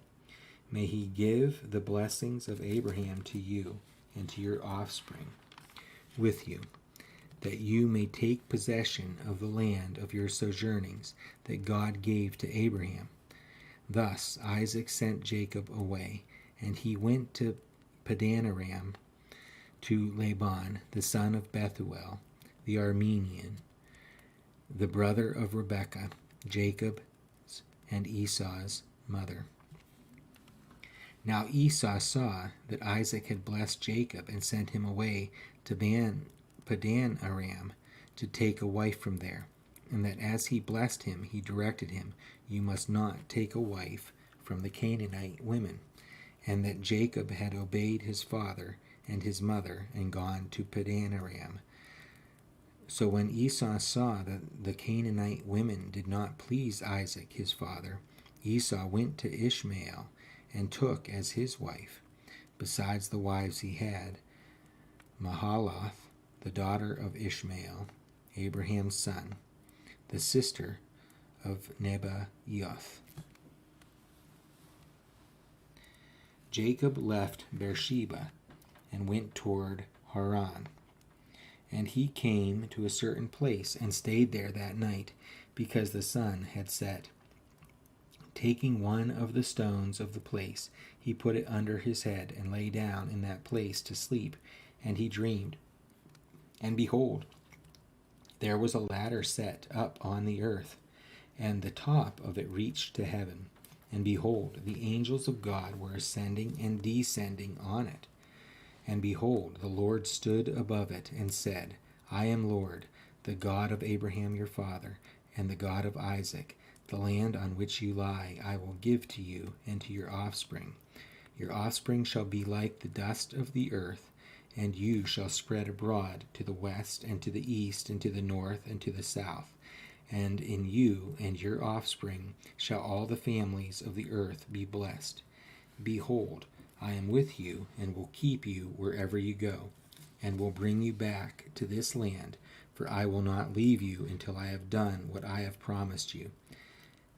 May he give the blessings of Abraham to you and to your offspring with you, that you may take possession of the land of your sojournings that God gave to Abraham." Thus Isaac sent Jacob away, and he went to Paddan Aram to Laban, the son of Bethuel, the Aramean, the brother of Rebekah, Jacob's and Esau's mother. Now Esau saw that Isaac had blessed Jacob and sent him away to Paddan Aram to take a wife from there, and that as he blessed him, he directed him, "You must not take a wife from the Canaanite women," and that Jacob had obeyed his father and his mother and gone to Paddan Aram. So when Esau saw that the Canaanite women did not please Isaac his father, Esau went to Ishmael and took as his wife, besides the wives he had, Mahalath, the daughter of Ishmael, Abraham's son, the sister of Nebaioth. Jacob left Beersheba and went toward Haran. And he came to a certain place and stayed there that night, because the sun had set. Taking one of the stones of the place, he put it under his head and lay down in that place to sleep. And he dreamed. And behold, there was a ladder set up on the earth, and the top of it reached to heaven. And behold, the angels of God were ascending and descending on it. And behold, the Lord stood above it and said, "I am Lord, the God of Abraham your father, and the God of Isaac. The land on which you lie I will give to you and to your offspring. Your offspring shall be like the dust of the earth, and you shall spread abroad to the west and to the east and to the north and to the south. And in you and your offspring shall all the families of the earth be blessed. Behold, I am with you and will keep you wherever you go, and will bring you back to this land, for I will not leave you until I have done what I have promised you."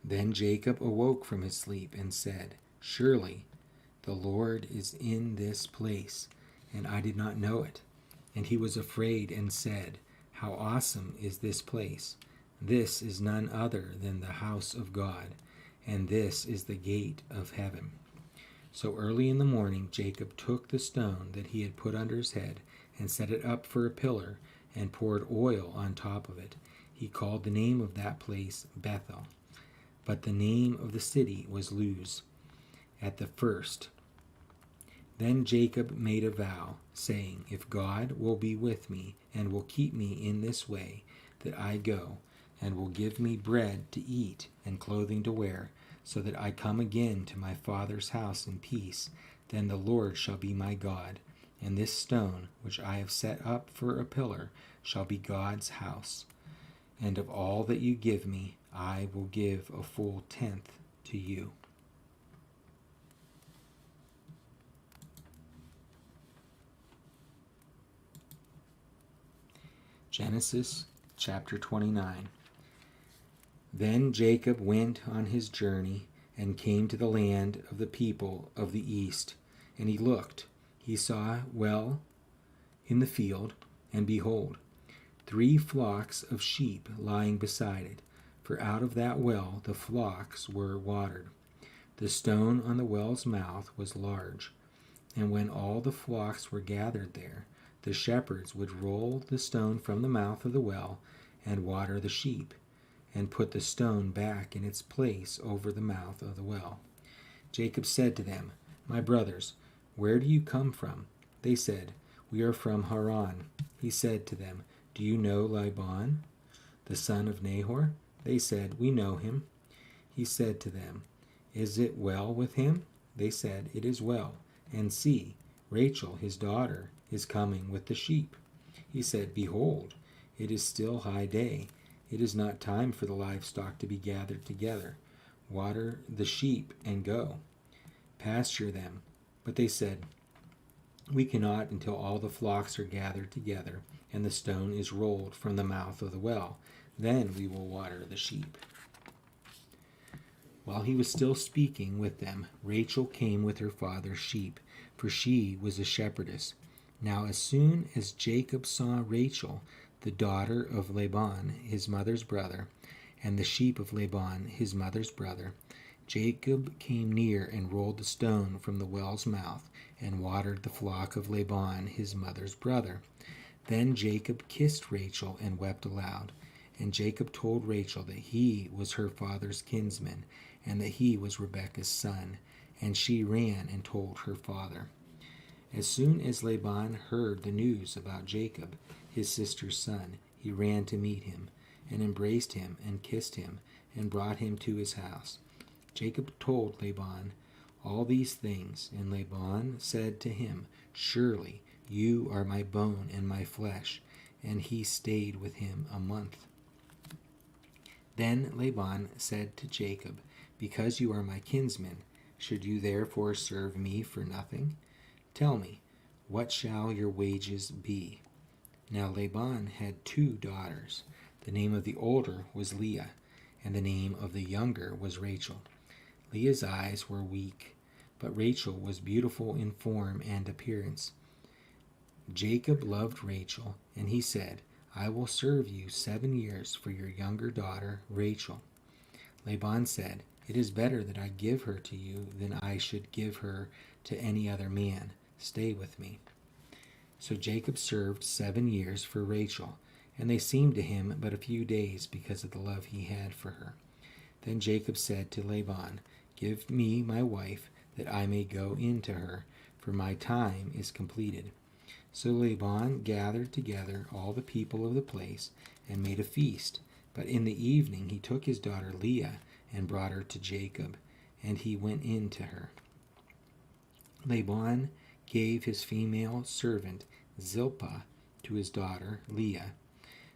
Then Jacob awoke from his sleep and said, "Surely the Lord is in this place, and I did not know it." And he was afraid and said, "How awesome is this place! This is none other than the house of God, and this is the gate of heaven." So early in the morning Jacob took the stone that he had put under his head and set it up for a pillar and poured oil on top of it. He called the name of that place Bethel, but the name of the city was Luz at the first. Then Jacob made a vow, saying, "If God will be with me and will keep me in this way that I go, and will give me bread to eat and clothing to wear, so that I come again to my father's house in peace, then the Lord shall be my God, and this stone, which I have set up for a pillar, shall be God's house. And of all that you give me, I will give a full tenth to you. Genesis chapter 29. Then Jacob went on his journey and came to the land of the people of the east. And he looked, he saw a well in the field, and behold, 3 flocks of sheep lying beside it, for out of that well the flocks were watered. The stone on the well's mouth was large, and when all the flocks were gathered there, the shepherds would roll the stone from the mouth of the well and water the sheep, and put the stone back in its place over the mouth of the well. Jacob said to them, My brothers, where do you come from? They said, We are from Haran. He said to them, Do you know Laban, the son of Nahor? They said, We know him. He said to them, Is it well with him? They said, It is well. And see, Rachel, his daughter, is coming with the sheep. He said, Behold, it is still high day. It is not time for the livestock to be gathered together. Water the sheep and go. Pasture them. But they said, We cannot until all the flocks are gathered together, and the stone is rolled from the mouth of the well. Then we will water the sheep. While he was still speaking with them, Rachel came with her father's sheep, for she was a shepherdess. Now as soon as Jacob saw Rachel, the daughter of Laban, his mother's brother, and the sheep of Laban, his mother's brother, Jacob came near and rolled the stone from the well's mouth and watered the flock of Laban, his mother's brother. Then Jacob kissed Rachel and wept aloud. And Jacob told Rachel that he was her father's kinsman, and that he was Rebekah's son. And she ran and told her father. As soon as Laban heard the news about Jacob, his sister's son, he ran to meet him, and embraced him, and kissed him, and brought him to his house. Jacob told Laban all these things, and Laban said to him, Surely you are my bone and my flesh. And he stayed with him a month. Then Laban said to Jacob, Because you are my kinsman, should you therefore serve me for nothing? Tell me, what shall your wages be? Now Laban had 2 daughters. The name of the older was Leah, and the name of the younger was Rachel. Leah's eyes were weak, but Rachel was beautiful in form and appearance. Jacob loved Rachel, and he said, I will serve you 7 years for your younger daughter, Rachel. Laban said, It is better that I give her to you than I should give her to any other man. Stay with me. So Jacob served 7 years for Rachel, and they seemed to him but a few days because of the love he had for her. Then Jacob said to Laban, Give me my wife, that I may go in to her, for my time is completed. So Laban gathered together all the people of the place and made a feast. But in the evening he took his daughter Leah and brought her to Jacob, and he went in to her. Laban gave his female servant Zilpah to his daughter Leah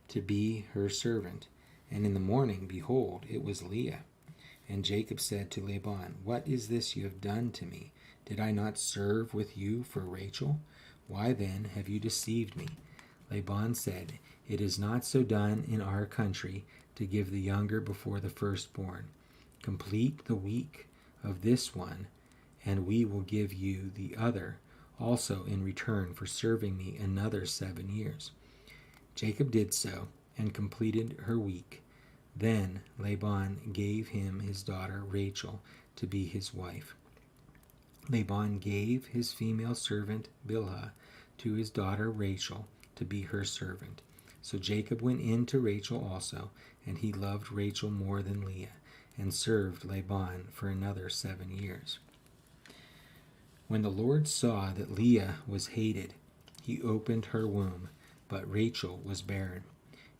to be her servant. And in the morning, behold, it was Leah. And Jacob said to Laban, What is this you have done to me? Did I not serve with you for Rachel? Why then have you deceived me? Laban said, It is not so done in our country to give the younger before the firstborn. Complete the week of this one, and we will give you the other also in return for serving me another 7 years. Jacob did so, and completed her week. Then Laban gave him his daughter Rachel to be his wife. Laban gave his female servant Bilhah to his daughter Rachel to be her servant. So Jacob went in to Rachel also, and he loved Rachel more than Leah, and served Laban for another 7 years. When the Lord saw that Leah was hated, he opened her womb, but Rachel was barren.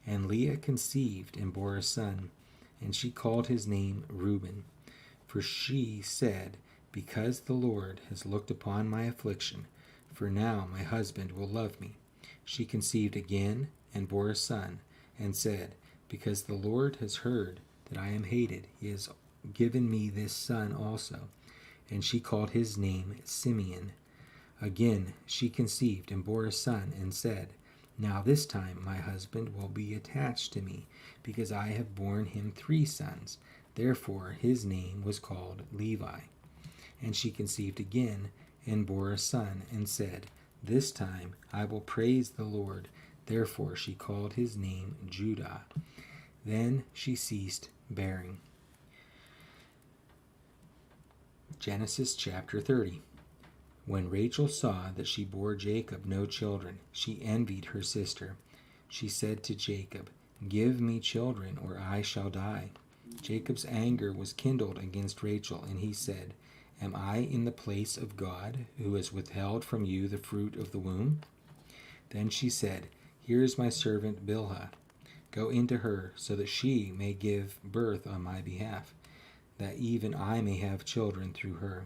And Leah conceived and bore a son, and she called his name Reuben. For she said, Because the Lord has looked upon my affliction, for now my husband will love me. She conceived again and bore a son, and said, Because the Lord has heard that I am hated, he has given me this son also. And she called his name Simeon. Again she conceived and bore a son, and said, Now this time my husband will be attached to me, because I have borne him 3 sons. Therefore his name was called Levi. And she conceived again and bore a son, and said, This time I will praise the Lord. Therefore she called his name Judah. Then she ceased bearing. Genesis chapter 30. When Rachel saw that she bore Jacob no children, she envied her sister. She said to Jacob, Give me children, or I shall die. Jacob's anger was kindled against Rachel, and he said, Am I in the place of God, who has withheld from you the fruit of the womb? Then she said, Here is my servant Bilhah. Go into her, so that she may give birth on my behalf, that even I may have children through her.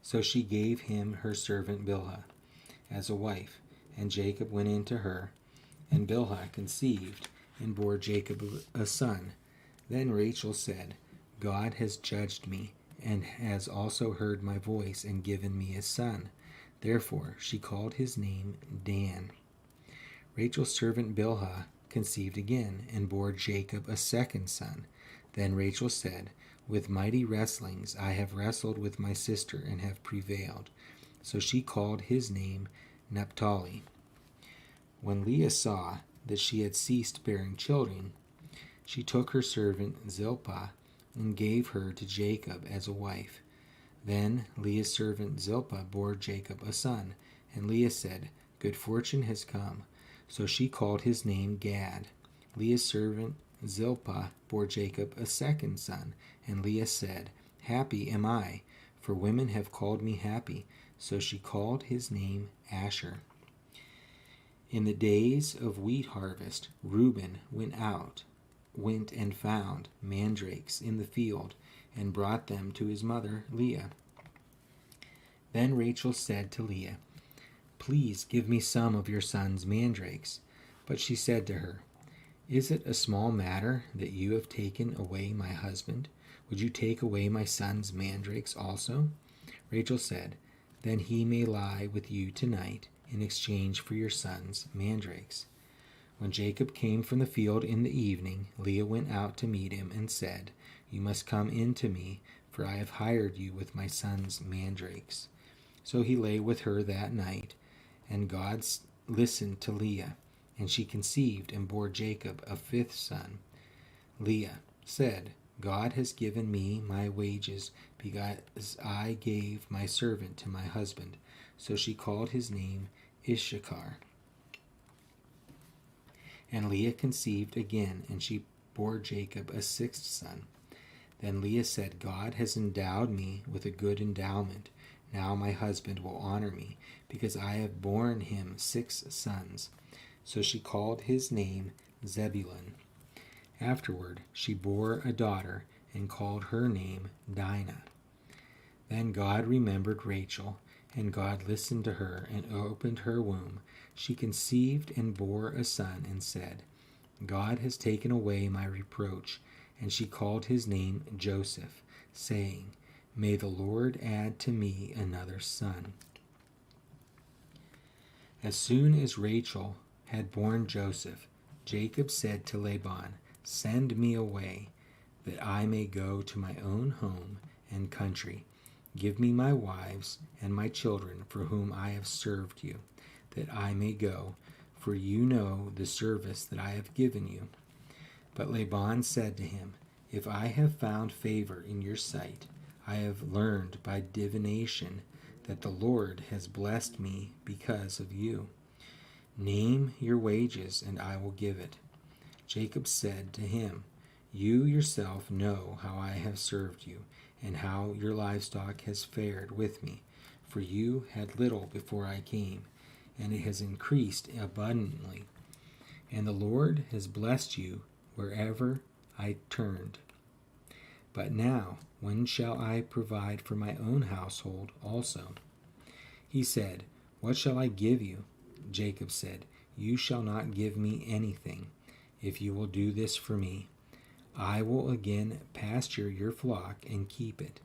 So she gave him her servant Bilhah as a wife, and Jacob went into her, and Bilhah conceived and bore Jacob a son. Then Rachel said, God has judged me, and has also heard my voice, and given me a son. Therefore she called his name Dan. Rachel's servant Bilhah conceived again, and bore Jacob a second son. Then Rachel said, With mighty wrestlings I have wrestled with my sister, and have prevailed. So she called his name Naphtali. When Leah saw that she had ceased bearing children, she took her servant Zilpah, and gave her to Jacob as a wife. Then Leah's servant Zilpah bore Jacob a son, and Leah said, Good fortune has come. So she called his name Gad. Leah's servant Zilpah bore Jacob a second son, and Leah said, Happy am I, for women have called me happy. So she called his name Asher. In the days of wheat harvest, Reuben went and found mandrakes in the field, and brought them to his mother Leah. Then Rachel said to Leah, Please give me some of your son's mandrakes. But she said to her, Is it a small matter that you have taken away my husband? Would you take away my son's mandrakes also? Rachel said, Then he may lie with you tonight in exchange for your son's mandrakes. When Jacob came from the field in the evening, Leah went out to meet him and said, You must come in to me, for I have hired you with my son's mandrakes. So he lay with her that night, and God listened to Leah, and she conceived and bore Jacob a 5th son. Leah said, God has given me my wages, because I gave my servant to my husband. So she called his name Issachar. And Leah conceived again, and she bore Jacob a 6th son. Then Leah said, God has endowed me with a good endowment. Now my husband will honor me, because I have borne him 6 sons. So she called his name Zebulun. Afterward she bore a daughter, and called her name Dinah. Then God remembered Rachel, and God listened to her, and opened her womb. She conceived and bore a son, and said, God has taken away my reproach. And she called his name Joseph, saying, May the Lord add to me another son. As soon as Rachel had borne Joseph, Jacob said to Laban, Send me away, that I may go to my own home and country. Give me my wives and my children, for whom I have served you, that I may go, for you know the service that I have given you. But Laban said to him, If I have found favor in your sight, I have learned by divination that the Lord has blessed me because of you. Name your wages, and I will give it. Jacob said to him, You yourself know how I have served you, and how your livestock has fared with me, for you had little before I came, and it has increased abundantly. And the Lord has blessed you wherever I turned. But now, when shall I provide for my own household also? He said, "What shall I give you?" Jacob said, "You shall not give me anything, if you will do this for me. I will again pasture your flock and keep it.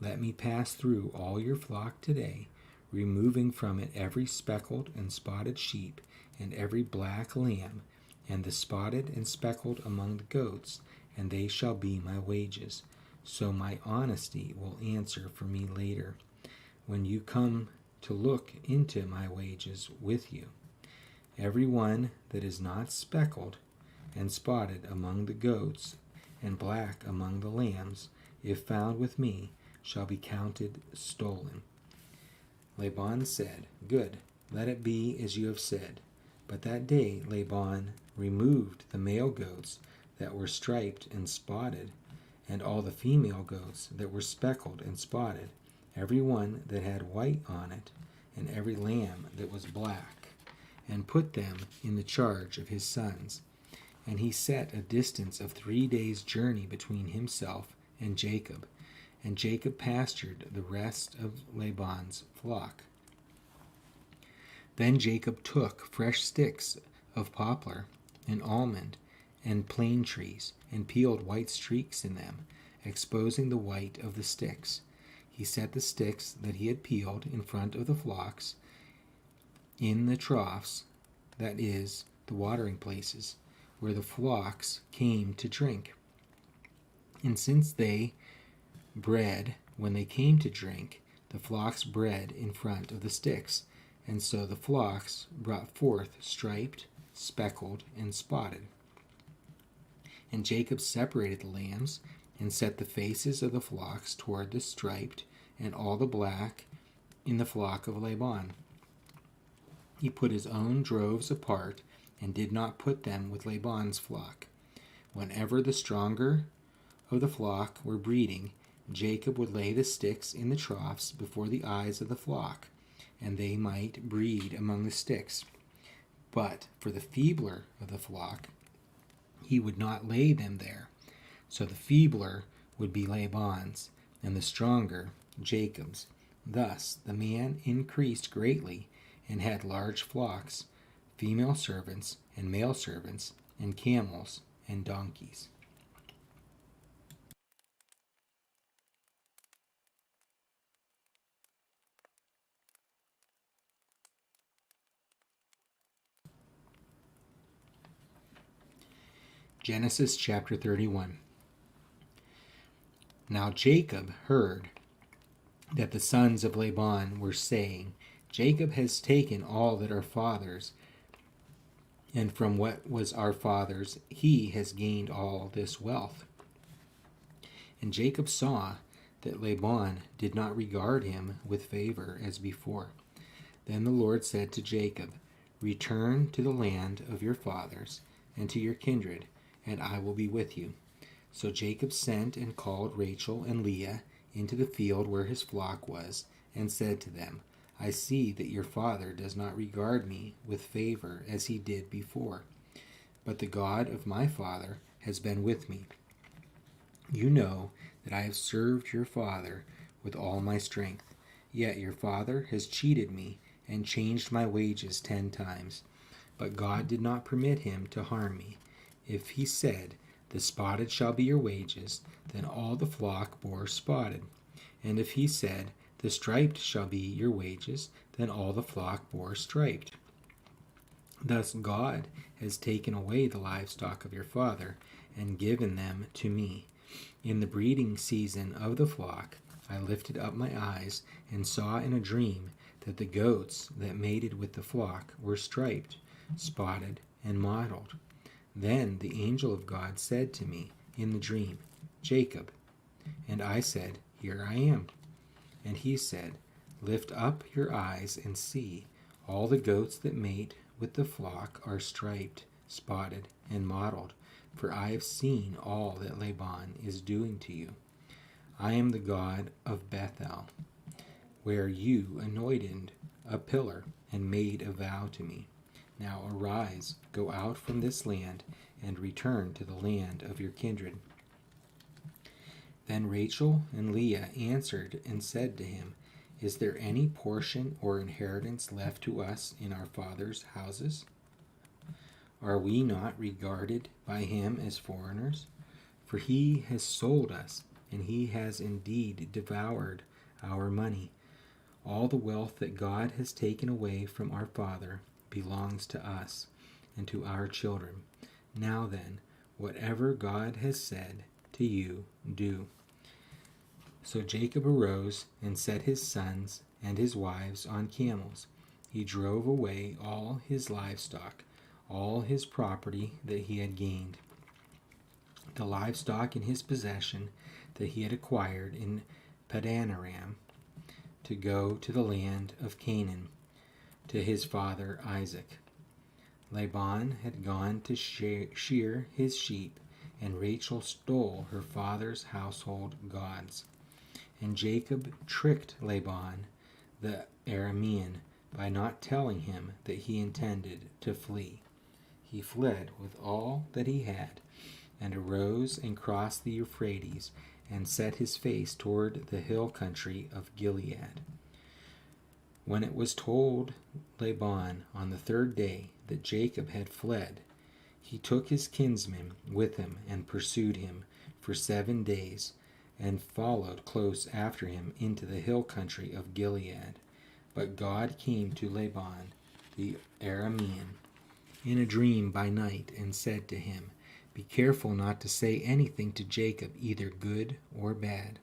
Let me pass through all your flock today, removing from it every speckled and spotted sheep and every black lamb, and the spotted and speckled among the goats, and they shall be my wages. So my honesty will answer for me later, when you come to look into my wages with you. Every one that is not speckled and spotted among the goats, and black among the lambs, if found with me, shall be counted stolen." Laban said, "Good, let it be as you have said." But that day Laban removed the male goats that were striped and spotted, and all the female goats that were speckled and spotted, every one that had white on it, and every lamb that was black, and put them in the charge of his sons. And he set a distance of 3 days' journey between himself and Jacob pastured the rest of Laban's flock. Then Jacob took fresh sticks of poplar and almond and plane trees, and peeled white streaks in them, exposing the white of the sticks. He set the sticks that he had peeled in front of the flocks, in the troughs, that is, the watering places, where the flocks came to drink. And since they bred when they came to drink, the flocks bred in front of the sticks, and so the flocks brought forth striped, speckled, and spotted. And Jacob separated the lambs, and set the faces of the flocks toward the striped, and all the black in the flock of Laban. He put his own droves apart, and did not put them with Laban's flock. Whenever the stronger of the flock were breeding, Jacob would lay the sticks in the troughs before the eyes of the flock, and they might breed among the sticks. But for the feebler of the flock, he would not lay them there. So the feebler would be Laban's, and the stronger Jacob's. Thus the man increased greatly, and had large flocks, female servants and male servants, and camels and donkeys. Genesis chapter 31. Now Jacob heard that the sons of Laban were saying, "Jacob has taken all that our fathers, and from what was our father's, he has gained all this wealth." And Jacob saw that Laban did not regard him with favor as before. Then the Lord said to Jacob, "Return to the land of your fathers and to your kindred, and I will be with you." So Jacob sent and called Rachel and Leah into the field where his flock was, and said to them, "I see that your father does not regard me with favor as he did before, but the God of my father has been with me. You know that I have served your father with all my strength, yet your father has cheated me and changed my wages 10 times. But God did not permit him to harm me. If he said, 'The spotted shall be your wages,' then all the flock bore spotted. And if he said, 'The striped shall be your wages,' then all the flock bore striped. Thus God has taken away the livestock of your father and given them to me. In the breeding season of the flock, I lifted up my eyes and saw in a dream that the goats that mated with the flock were striped, spotted, and mottled. Then the angel of God said to me in the dream, 'Jacob.' And I said, 'Here I am.' And he said, 'Lift up your eyes and see. All the goats that mate with the flock are striped, spotted, and mottled, for I have seen all that Laban is doing to you. I am the God of Bethel, where you anointed a pillar and made a vow to me. Now arise, go out from this land, and return to the land of your kindred.' Then Rachel and Leah answered and said to him, Is there any portion or inheritance left to us in our father's houses? Are we not regarded by him as foreigners? For he has sold us, and he has indeed devoured our money. All the wealth that God has taken away from our father belongs to us and to our children. Now then, whatever God has said to you, do." So Jacob arose and set his sons and his wives on camels. He drove away all his livestock, all his property that he had gained, the livestock in his possession that he had acquired in Padanaram, to go to the land of Canaan, to his father Isaac. Laban had gone to shear his sheep, and Rachel stole her father's household gods. And Jacob tricked Laban the Aramean by not telling him that he intended to flee. He fled with all that he had, and arose and crossed the Euphrates, and set his face toward the hill country of Gilead. When it was told Laban on the third day that Jacob had fled, he took his kinsmen with him and pursued him for 7 days, and followed close after him into the hill country of Gilead. But God came to Laban the Aramean in a dream by night, and said to him, "Be careful not to say anything to Jacob, either good or bad."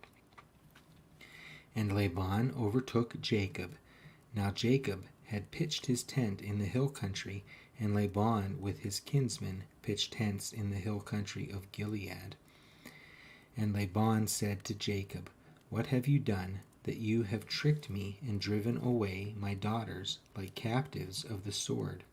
And Laban overtook Jacob. Now Jacob had pitched his tent in the hill country, and Laban with his kinsmen pitched tents in the hill country of Gilead. And Laban said to Jacob, "What have you done, that you have tricked me and driven away my daughters like captives of the sword?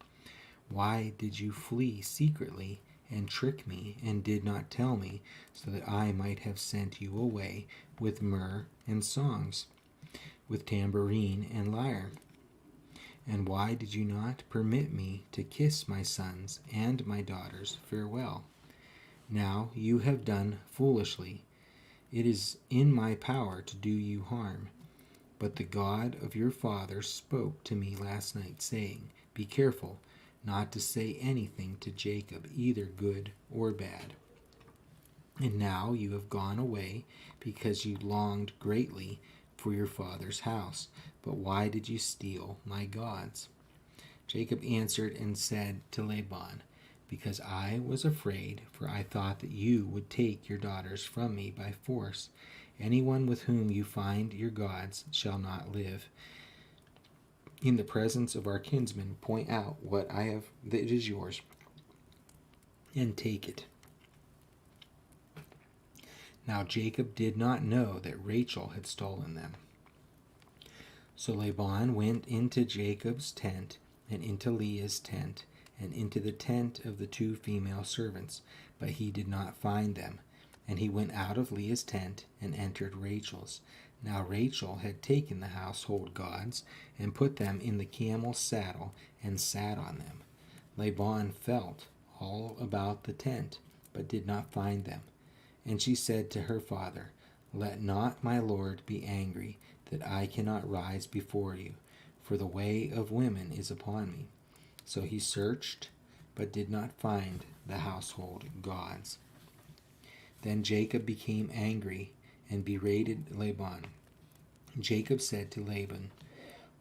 Why did you flee secretly and trick me, and did not tell me, so that I might have sent you away with myrrh and songs, with tambourine and lyre? And why did you not permit me to kiss my sons and my daughters farewell? Now you have done foolishly. It is in my power to do you harm. But the God of your fathers spoke to me last night, saying, 'Be careful not to say anything to Jacob, either good or bad.' And now you have gone away because you longed greatly for your father's house. But why did you steal my gods?" Jacob answered and said to Laban, "Because I was afraid, for I thought that you would take your daughters from me by force. Anyone with whom you find your gods shall not live. In the presence of our kinsmen, point out what I have that is yours, and take it." Now Jacob did not know that Rachel had stolen them. So Laban went into Jacob's tent, and into Leah's tent, and into the tent of the 2 female servants, but he did not find them. And he went out of Leah's tent and entered Rachel's. Now Rachel had taken the household gods and put them in the camel's saddle and sat on them. Laban felt all about the tent, but did not find them. And she said to her father, "Let not my lord be angry, that I cannot rise before you, for the way of women is upon me." So he searched, but did not find the household gods. Then Jacob became angry and berated Laban. Jacob said to Laban,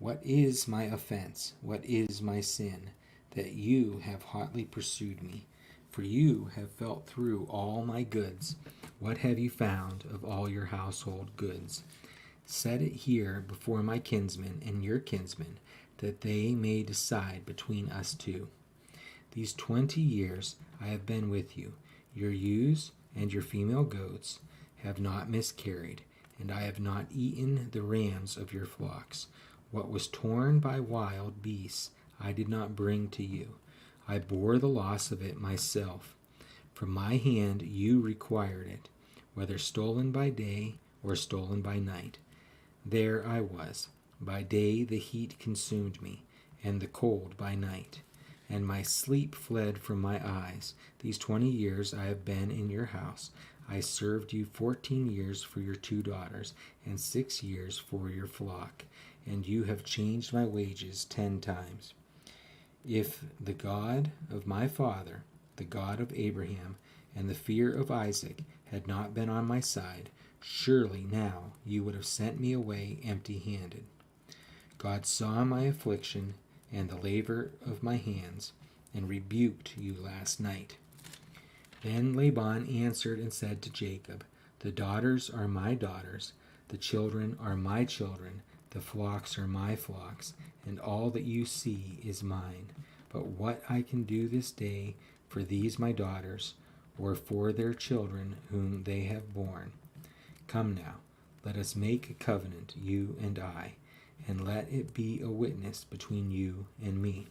"What is my offense? What is my sin, that you have hotly pursued me? For you have felt through all my goods. What have you found of all your household goods? Set it here before my kinsmen and your kinsmen, that they may decide between us 2. These 20 years I have been with you. Your ewes and your female goats have not miscarried, and I have not eaten the rams of your flocks. What was torn by wild beasts I did not bring to you. I bore the loss of it myself. From my hand you required it, whether stolen by day or stolen by night. There I was. By day the heat consumed me, and the cold by night, and my sleep fled from my eyes. These 20 years I have been in your house. I served you 14 years for your 2 daughters, and 6 years for your flock, and you have changed my wages 10 times. If the God of my father, the God of Abraham, and the fear of Isaac had not been on my side, surely now you would have sent me away empty-handed. God saw my affliction and the labor of my hands, and rebuked you last night. Then Laban answered and said to Jacob, The daughters are my daughters, the children are my children, the flocks are my flocks, and all that you see is mine. But what I can do this day for these my daughters, or for their children whom they have borne. Come now, let us make a covenant, you and I, and let it be a witness between you and me.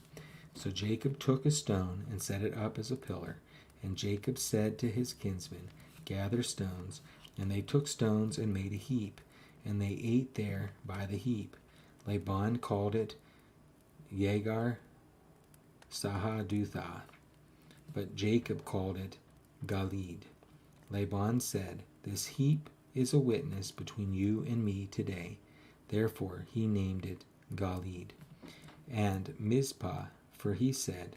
So Jacob took a stone and set it up as a pillar. And Jacob said to his kinsmen, Gather stones. And they took stones and made a heap, and they ate there by the heap. Laban called it Yagar Sahadutha, but Jacob called it Galid. Laban said, This heap is a witness between you and me today. Therefore he named it Galid. And Mizpah, for he said,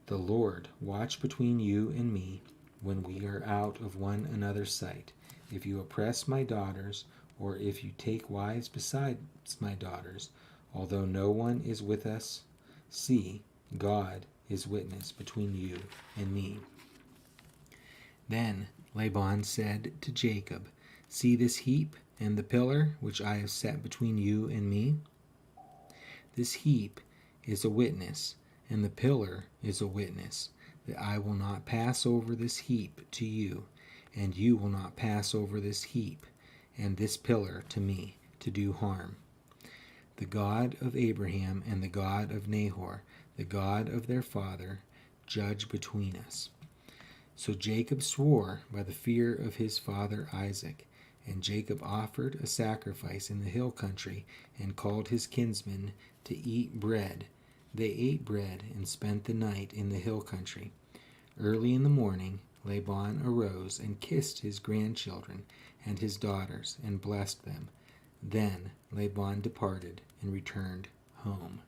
The Lord watch between you and me when we are out of one another's sight. If you oppress my daughters, or if you take wives besides my daughters, although no one is with us, see, God is witness between you and me. Then Laban said to Jacob, See this heap and the pillar which I have set between you and me? This heap is a witness, and the pillar is a witness, that I will not pass over this heap to you, and you will not pass over this heap and this pillar to me, to do harm. The God of Abraham and the God of Nahor, the God of their father, judge between us. So Jacob swore by the fear of his father Isaac, and Jacob offered a sacrifice in the hill country, and called his kinsmen to eat bread. They ate bread and spent the night in the hill country. Early in the morning Laban arose and kissed his grandchildren and his daughters, and blessed them. Then Laban departed and returned home.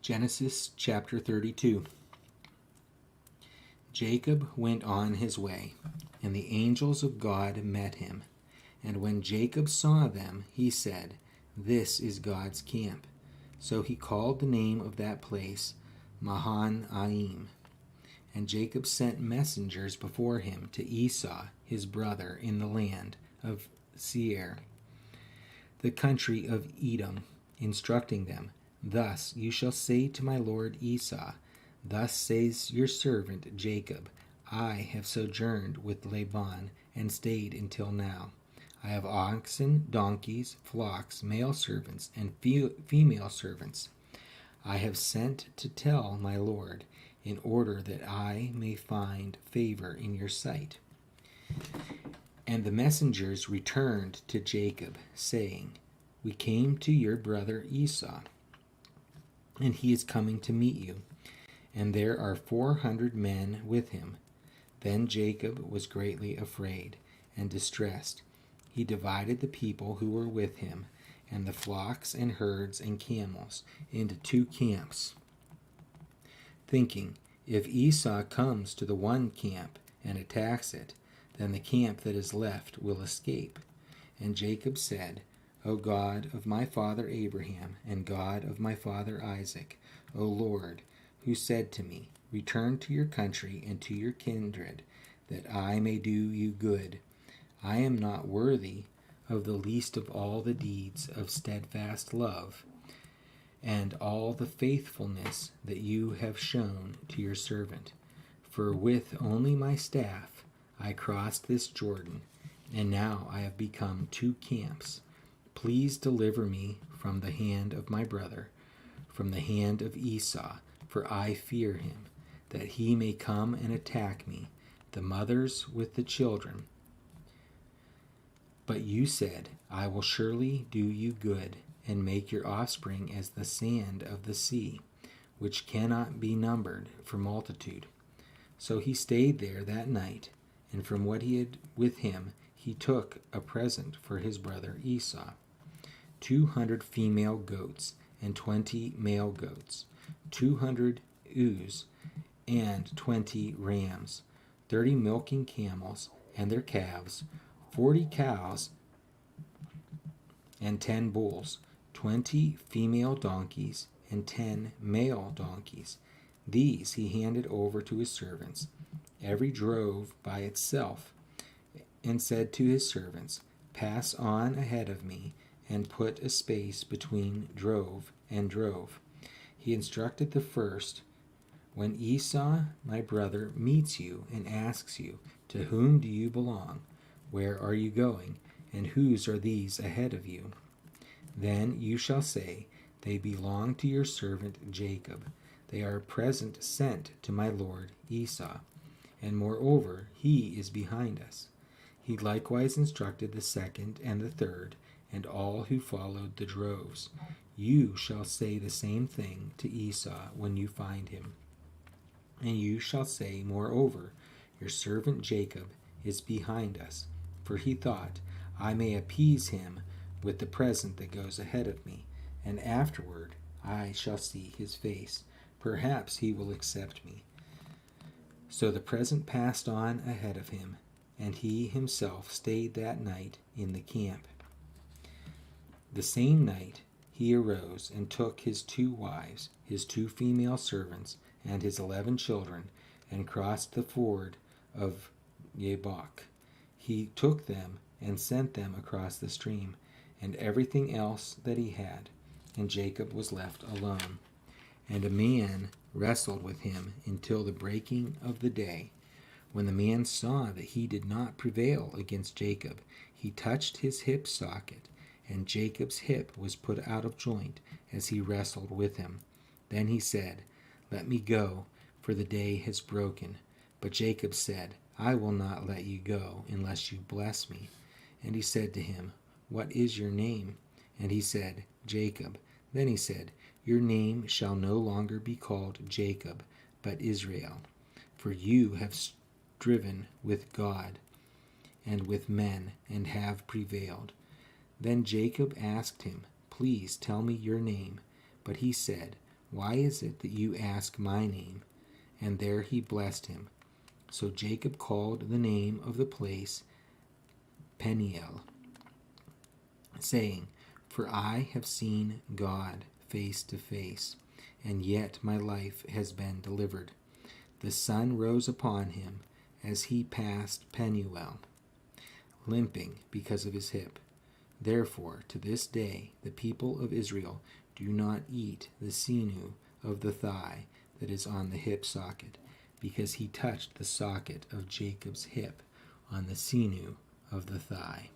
Genesis chapter 32. Jacob went on his way, and the angels of God met him. And when Jacob saw them, he said, This is God's camp. So he called the name of that place Mahanaim. And Jacob sent messengers before him to Esau, his brother, in the land of Seir, the country of Edom, instructing them, Thus you shall say to my lord Esau, Thus says your servant Jacob, I have sojourned with Laban, and stayed until now. I have oxen, donkeys, flocks, male servants, and female servants. I have sent to tell my lord, in order that I may find favor in your sight. And the messengers returned to Jacob, saying, We came to your brother Esau, and he is coming to meet you, and there are 400 men with him. Then Jacob was greatly afraid and distressed. He divided the people who were with him, and the flocks and herds and camels, into 2 camps, thinking, If Esau comes to the one camp and attacks it, then the camp that is left will escape. And Jacob said, O God of my father Abraham, and God of my father Isaac, O Lord, who said to me, Return to your country and to your kindred, that I may do you good. I am not worthy of the least of all the deeds of steadfast love, and all the faithfulness that you have shown to your servant. For with only my staff I crossed this Jordan, and now I have become 2 camps. Please deliver me from the hand of my brother, from the hand of Esau, for I fear him, that he may come and attack me, the mothers with the children. But you said, I will surely do you good, and make your offspring as the sand of the sea, which cannot be numbered for multitude. So he stayed there that night, and from what he had with him he took a present for his brother Esau, 200 female goats and 20 male goats, 200 ewes and 20 rams, 30 milking camels and their calves, 40 cows and 10 bulls, 20 female donkeys and 10 male donkeys. These he handed over to his servants, every drove by itself, and said to his servants, Pass on ahead of me, and put a space between drove and drove. He instructed the first, When Esau, my brother, meets you and asks you, To whom do you belong? Where are you going? And whose are these ahead of you? Then you shall say, They belong to your servant Jacob. They are a present sent to my lord Esau. And moreover, he is behind us. He likewise instructed the second and the third, and all who followed the droves. You shall say the same thing to Esau when you find him. And you shall say, Moreover, your servant Jacob is behind us, for he thought, I may appease him with the present that goes ahead of me, and afterward I shall see his face. Perhaps he will accept me. So the present passed on ahead of him, and he himself stayed that night in the camp. The same night he arose and took his 2 wives, his 2 female servants, and his 11 children, and crossed the ford of Jabbok. He took them and sent them across the stream, and everything else that he had, and Jacob was left alone. And a man wrestled with him until the breaking of the day. When the man saw that he did not prevail against Jacob, he touched his hip socket, and Jacob's hip was put out of joint as he wrestled with him. Then he said, Let me go, for the day has broken. But Jacob said, I will not let you go unless you bless me. And he said to him, What is your name? And he said, Jacob. Then he said, Your name shall no longer be called Jacob, but Israel, for you have striven with God and with men, and have prevailed. Then Jacob asked him, Please tell me your name. But he said, Why is it that you ask my name? And there he blessed him. So Jacob called the name of the place Peniel, saying, For I have seen God face to face, and yet my life has been delivered. The sun rose upon him as he passed Penuel, limping because of his hip. Therefore, to this day, the people of Israel do not eat the sinew of the thigh that is on the hip socket, because he touched the socket of Jacob's hip on the sinew of the thigh.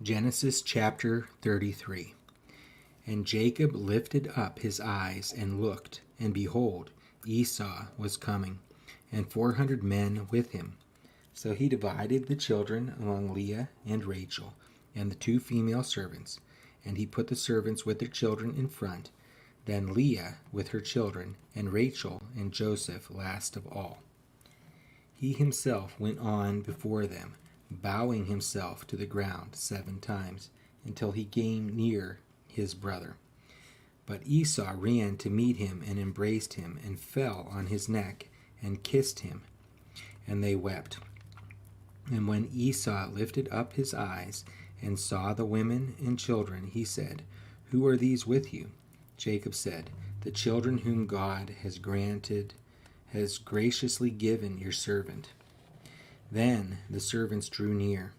Genesis chapter 33. And Jacob lifted up his eyes and looked, and behold, Esau was coming, and 400 men with him. So he divided the children among Leah and Rachel and the 2 female servants, and he put the servants with their children in front, then Leah with her children, and Rachel and Joseph last of all. He himself went on before them, bowing himself to the ground 7 times, until he came near his brother. But Esau ran to meet him and embraced him, and fell on his neck and kissed him, and they wept. And when Esau lifted up his eyes and saw the women and children, he said, "Who are these with you?" Jacob said, "The children whom God has graciously given your servant." Then the servants drew near,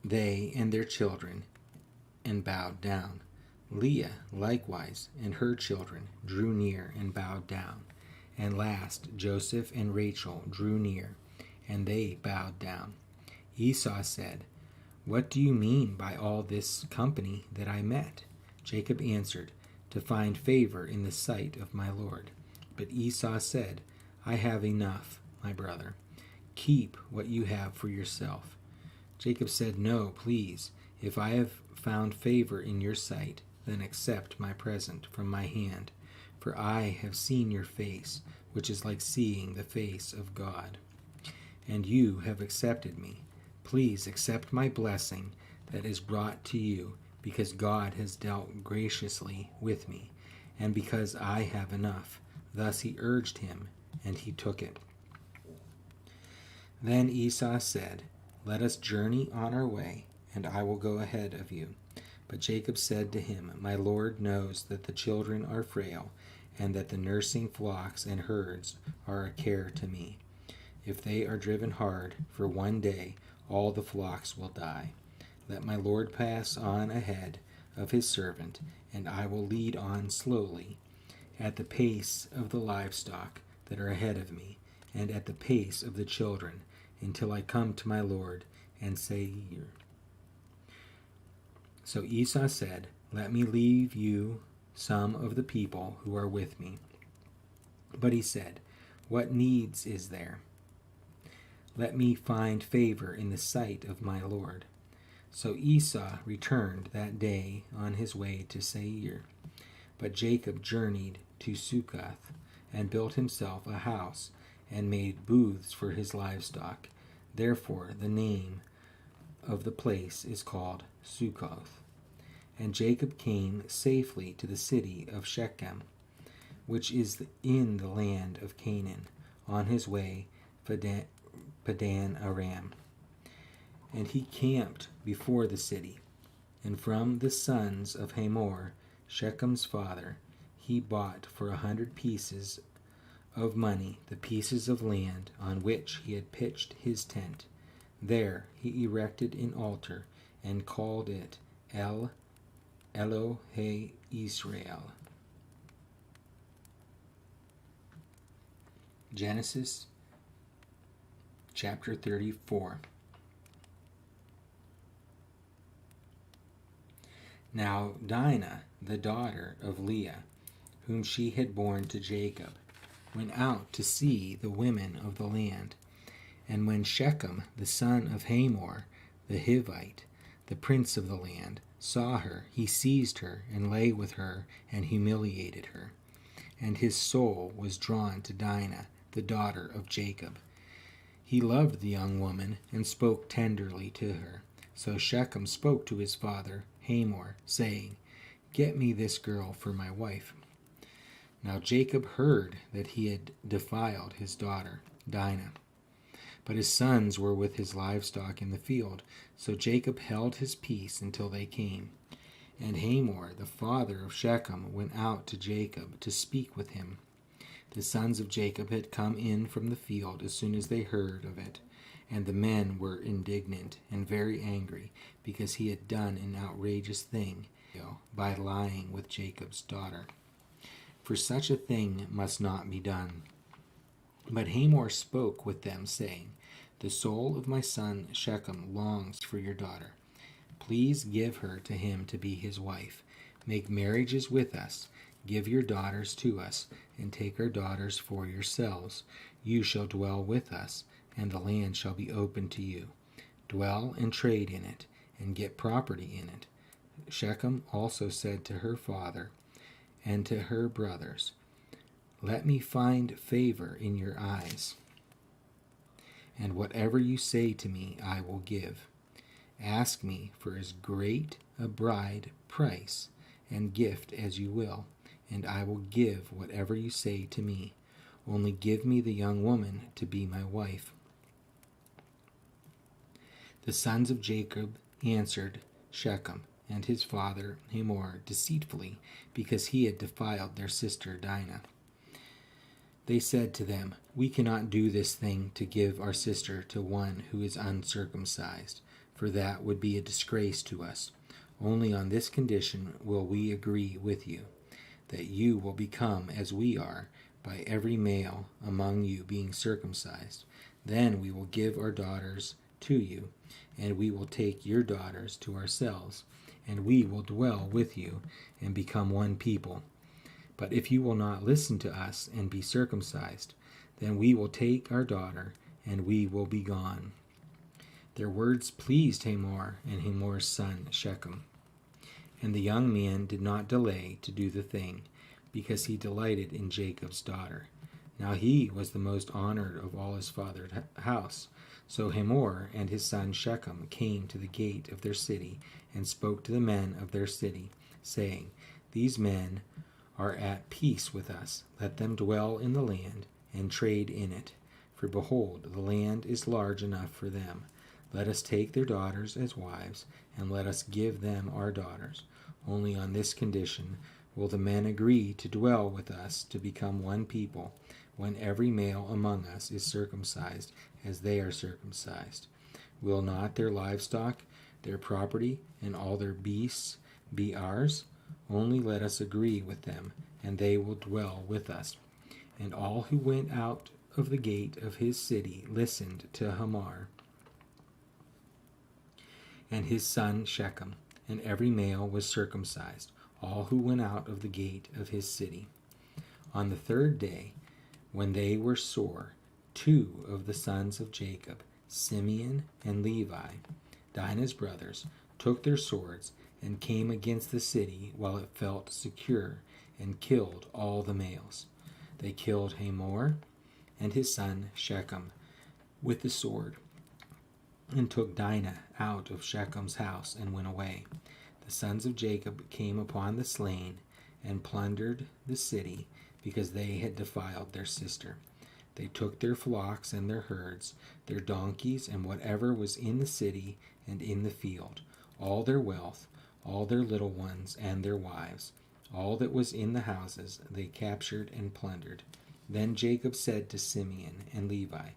they and their children, and bowed down. Leah likewise and her children drew near and bowed down. And last Joseph and Rachel drew near, and they bowed down. Esau said, "What do you mean by all this company that I met?" Jacob answered, "To find favor in the sight of my Lord." But Esau said, "I have enough, my brother. Keep what you have for yourself." Jacob said, "No, please. If I have found favor in your sight, then accept my present from my hand. For I have seen your face, which is like seeing the face of God. And you have accepted me. Please accept my blessing that is brought to you, because God has dealt graciously with me, and because I have enough." Thus he urged him, and he took it. Then Esau said, "Let us journey on our way, and I will go ahead of you." But Jacob said to him, "My Lord knows that the children are frail, and that the nursing flocks and herds are a care to me. If they are driven hard for one day, all the flocks will die. Let my Lord pass on ahead of his servant, and I will lead on slowly, at the pace of the livestock that are ahead of me, and at the pace of the children, until I come to my Lord and Seir." So Esau said, "Let me leave you some of the people who are with me." But he said, "What needs is there? Let me find favor in the sight of my Lord." So Esau returned that day on his way to Seir. But Jacob journeyed to Succoth, and built himself a house, and made booths for his livestock. Therefore the name of the place is called Succoth. And Jacob came safely to the city of Shechem, which is in the land of Canaan, on his way Padan Aram. And he camped before the city. And from the sons of Hamor, Shechem's father, he bought for 100 pieces of money the pieces of land on which he had pitched his tent. There he erected an altar, and called it El Elohe Israel. Genesis chapter 34. Now Dinah, the daughter of Leah, whom she had borne to Jacob, went out to see the women of the land. And when Shechem, the son of Hamor, the Hivite, the prince of the land, saw her, he seized her, and lay with her, and humiliated her. And his soul was drawn to Dinah, the daughter of Jacob. He loved the young woman, and spoke tenderly to her. So Shechem spoke to his father Hamor, saying, "Get me this girl for my wife." Now Jacob heard that he had defiled his daughter Dinah, but his sons were with his livestock in the field. So Jacob held his peace until they came. And Hamor, the father of Shechem, went out to Jacob to speak with him. The sons of Jacob had come in from the field as soon as they heard of it, and the men were indignant and very angry, because he had done an outrageous thing by lying with Jacob's daughter. For such a thing must not be done. But Hamor spoke with them, saying, "The soul of my son Shechem longs for your daughter. Please give her to him to be his wife. Make marriages with us. Give your daughters to us, and take our daughters for yourselves. You shall dwell with us, and the land shall be open to you. Dwell and trade in it, and get property in it. Shechem also said to her father and to her brothers, Let me find favor in your eyes, and whatever you say to me I will give. Ask me for as great a bride price and gift as you will, and I will give whatever you say to me. Only give me the young woman to be my wife. The sons of Jacob answered Shechem and his father Hamor deceitfully, because he had defiled their sister Dinah. They said to them, We cannot do this thing to give our sister to one who is uncircumcised, for that would be a disgrace to us. Only on this condition will we agree with you, that you will become as we are, by every male among you being circumcised. Then we will give our daughters to you, and we will take your daughters to ourselves, and we will dwell with you and become one people. But if you will not listen to us and be circumcised, then we will take our daughter, and we will be gone. Their words pleased Hamor and Hamor's son Shechem. And the young man did not delay to do the thing, because he delighted in Jacob's daughter. Now he was the most honored of all his father's house. So Hamor and his son Shechem came to the gate of their city, and spoke to the men of their city, saying, These men are at peace with us. Let them dwell in the land, and trade in it. For behold, the land is large enough for them. Let us take their daughters as wives, and let us give them our daughters. Only on this condition will the men agree to dwell with us, to become one people, when every male among us is circumcised, as they are circumcised. Will not their livestock, their property, and all their beasts be ours? Only let us agree with them, and they will dwell with us. And all who went out of the gate of his city listened to Hamor and his son Shechem, and every male was circumcised, all who went out of the gate of his city. On the third day, when they were sore, 2 of the sons of Jacob, Simeon and Levi, Dinah's brothers, took their swords and came against the city while it felt secure, and killed all the males. They killed Hamor and his son Shechem with the sword, and took Dinah out of Shechem's house and went away. The sons of Jacob came upon the slain and plundered the city, because they had defiled their sister. They took their flocks and their herds, their donkeys, and whatever was in the city and in the field, all their wealth, all their little ones and their wives, all that was in the houses they captured and plundered. Then Jacob said to Simeon and Levi,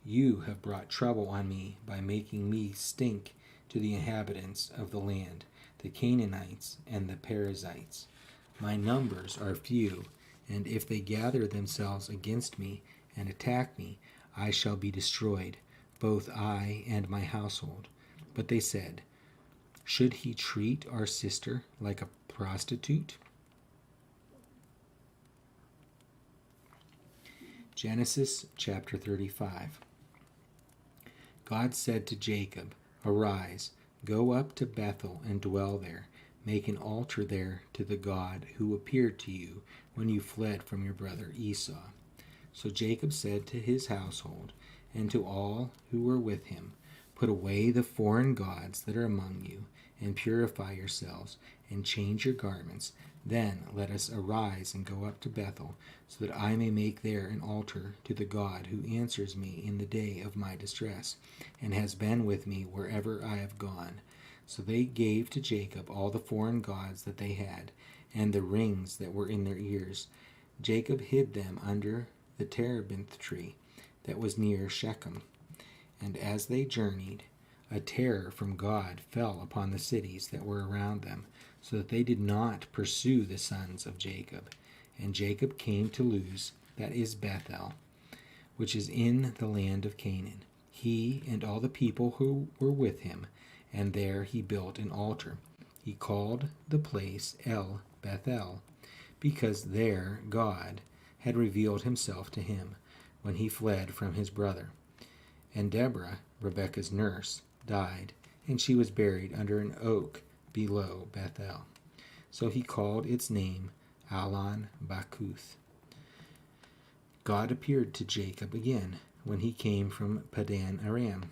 You have brought trouble on me by making me stink to the inhabitants of the land, the Canaanites and the Perizzites. My numbers are few, and if they gather themselves against me and attack me, I shall be destroyed, both I and my household. But they said, Should he treat our sister like a prostitute? Genesis chapter 35. God said to Jacob, Arise, go up to Bethel and dwell there. Make an altar there to the God who appeared to you when you fled from your brother Esau. So Jacob said to his household and to all who were with him, Put away the foreign gods that are among you, and purify yourselves, and change your garments. Then let us arise and go up to Bethel, so that I may make there an altar to the God who answers me in the day of my distress, and has been with me wherever I have gone. So they gave to Jacob all the foreign gods that they had, and the rings that were in their ears. Jacob hid them under the terebinth tree that was near Shechem. And as they journeyed, a terror from God fell upon the cities that were around them, so that they did not pursue the sons of Jacob. And Jacob came to Luz, that is Bethel, which is in the land of Canaan, he and all the people who were with him, and there he built an altar. He called the place El Bethel, because there God had revealed himself to him when he fled from his brother. And Deborah, Rebekah's nurse, died, and she was buried under an oak below Bethel. So he called its name Allon Bakuth. God appeared to Jacob again when he came from Padan Aram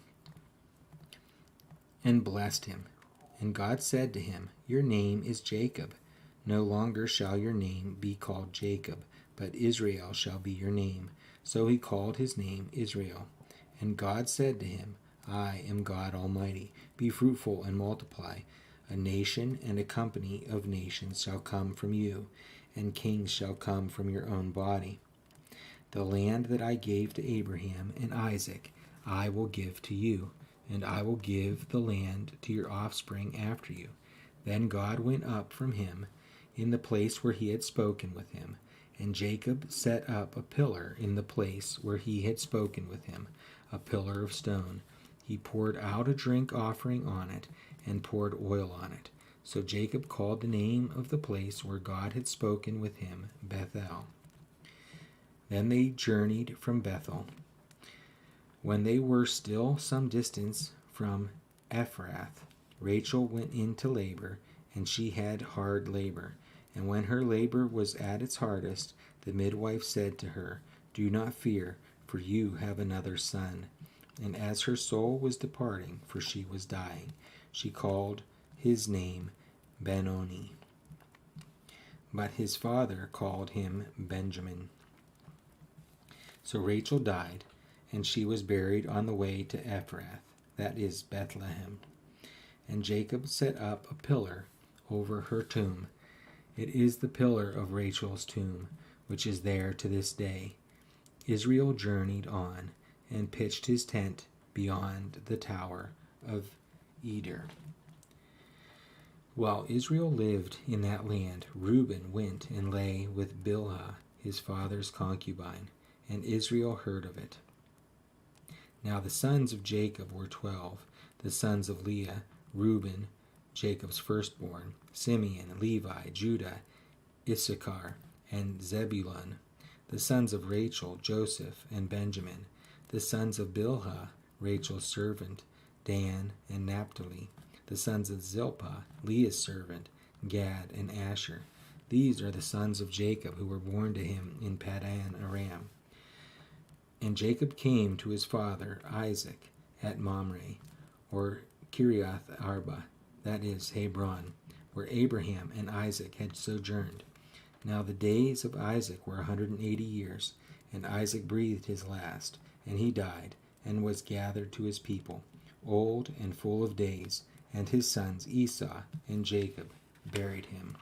and blessed him. And God said to him, Your name is Jacob. No longer shall your name be called Jacob, but Israel shall be your name. So he called his name Israel. And God said to him, I am God Almighty. Be fruitful and multiply. A nation and a company of nations shall come from you, and kings shall come from your own body. The land that I gave to Abraham and Isaac I will give to you, and I will give the land to your offspring after you. Then God went up from him in the place where he had spoken with him, and Jacob set up a pillar in the place where he had spoken with him, a pillar of stone. He poured out a drink offering on it, and poured oil on it. So Jacob called the name of the place where God had spoken with him Bethel. Then they journeyed from Bethel. When they were still some distance from Ephrath, Rachel went into labor, and she had hard labor. And when her labor was at its hardest, the midwife said to her, Do not fear, for you have another son. And as her soul was departing, for she was dying, she called his name Benoni. But his father called him Benjamin. So Rachel died, and she was buried on the way to Ephrath, that is Bethlehem. And Jacob set up a pillar over her tomb. It is the pillar of Rachel's tomb, which is there to this day. Israel journeyed on and pitched his tent beyond the tower of Eder. While Israel lived in that land, Reuben went and lay with Bilhah, his father's concubine, and Israel heard of it. Now the sons of Jacob were 12, the sons of Leah, Reuben, Jacob's firstborn, Simeon, Levi, Judah, Issachar, and Zebulun, the sons of Rachel, Joseph, and Benjamin, the sons of Bilhah, Rachel's servant, Dan and Naphtali, the sons of Zilpah, Leah's servant, Gad and Asher. These are the sons of Jacob who were born to him in Padan Aram. And Jacob came to his father Isaac at Mamre, or Kiriath Arba, that is Hebron, where Abraham and Isaac had sojourned. Now the days of Isaac were 180 years, and Isaac breathed his last, and he died, and was gathered to his people, old and full of days, and his sons Esau and Jacob buried him.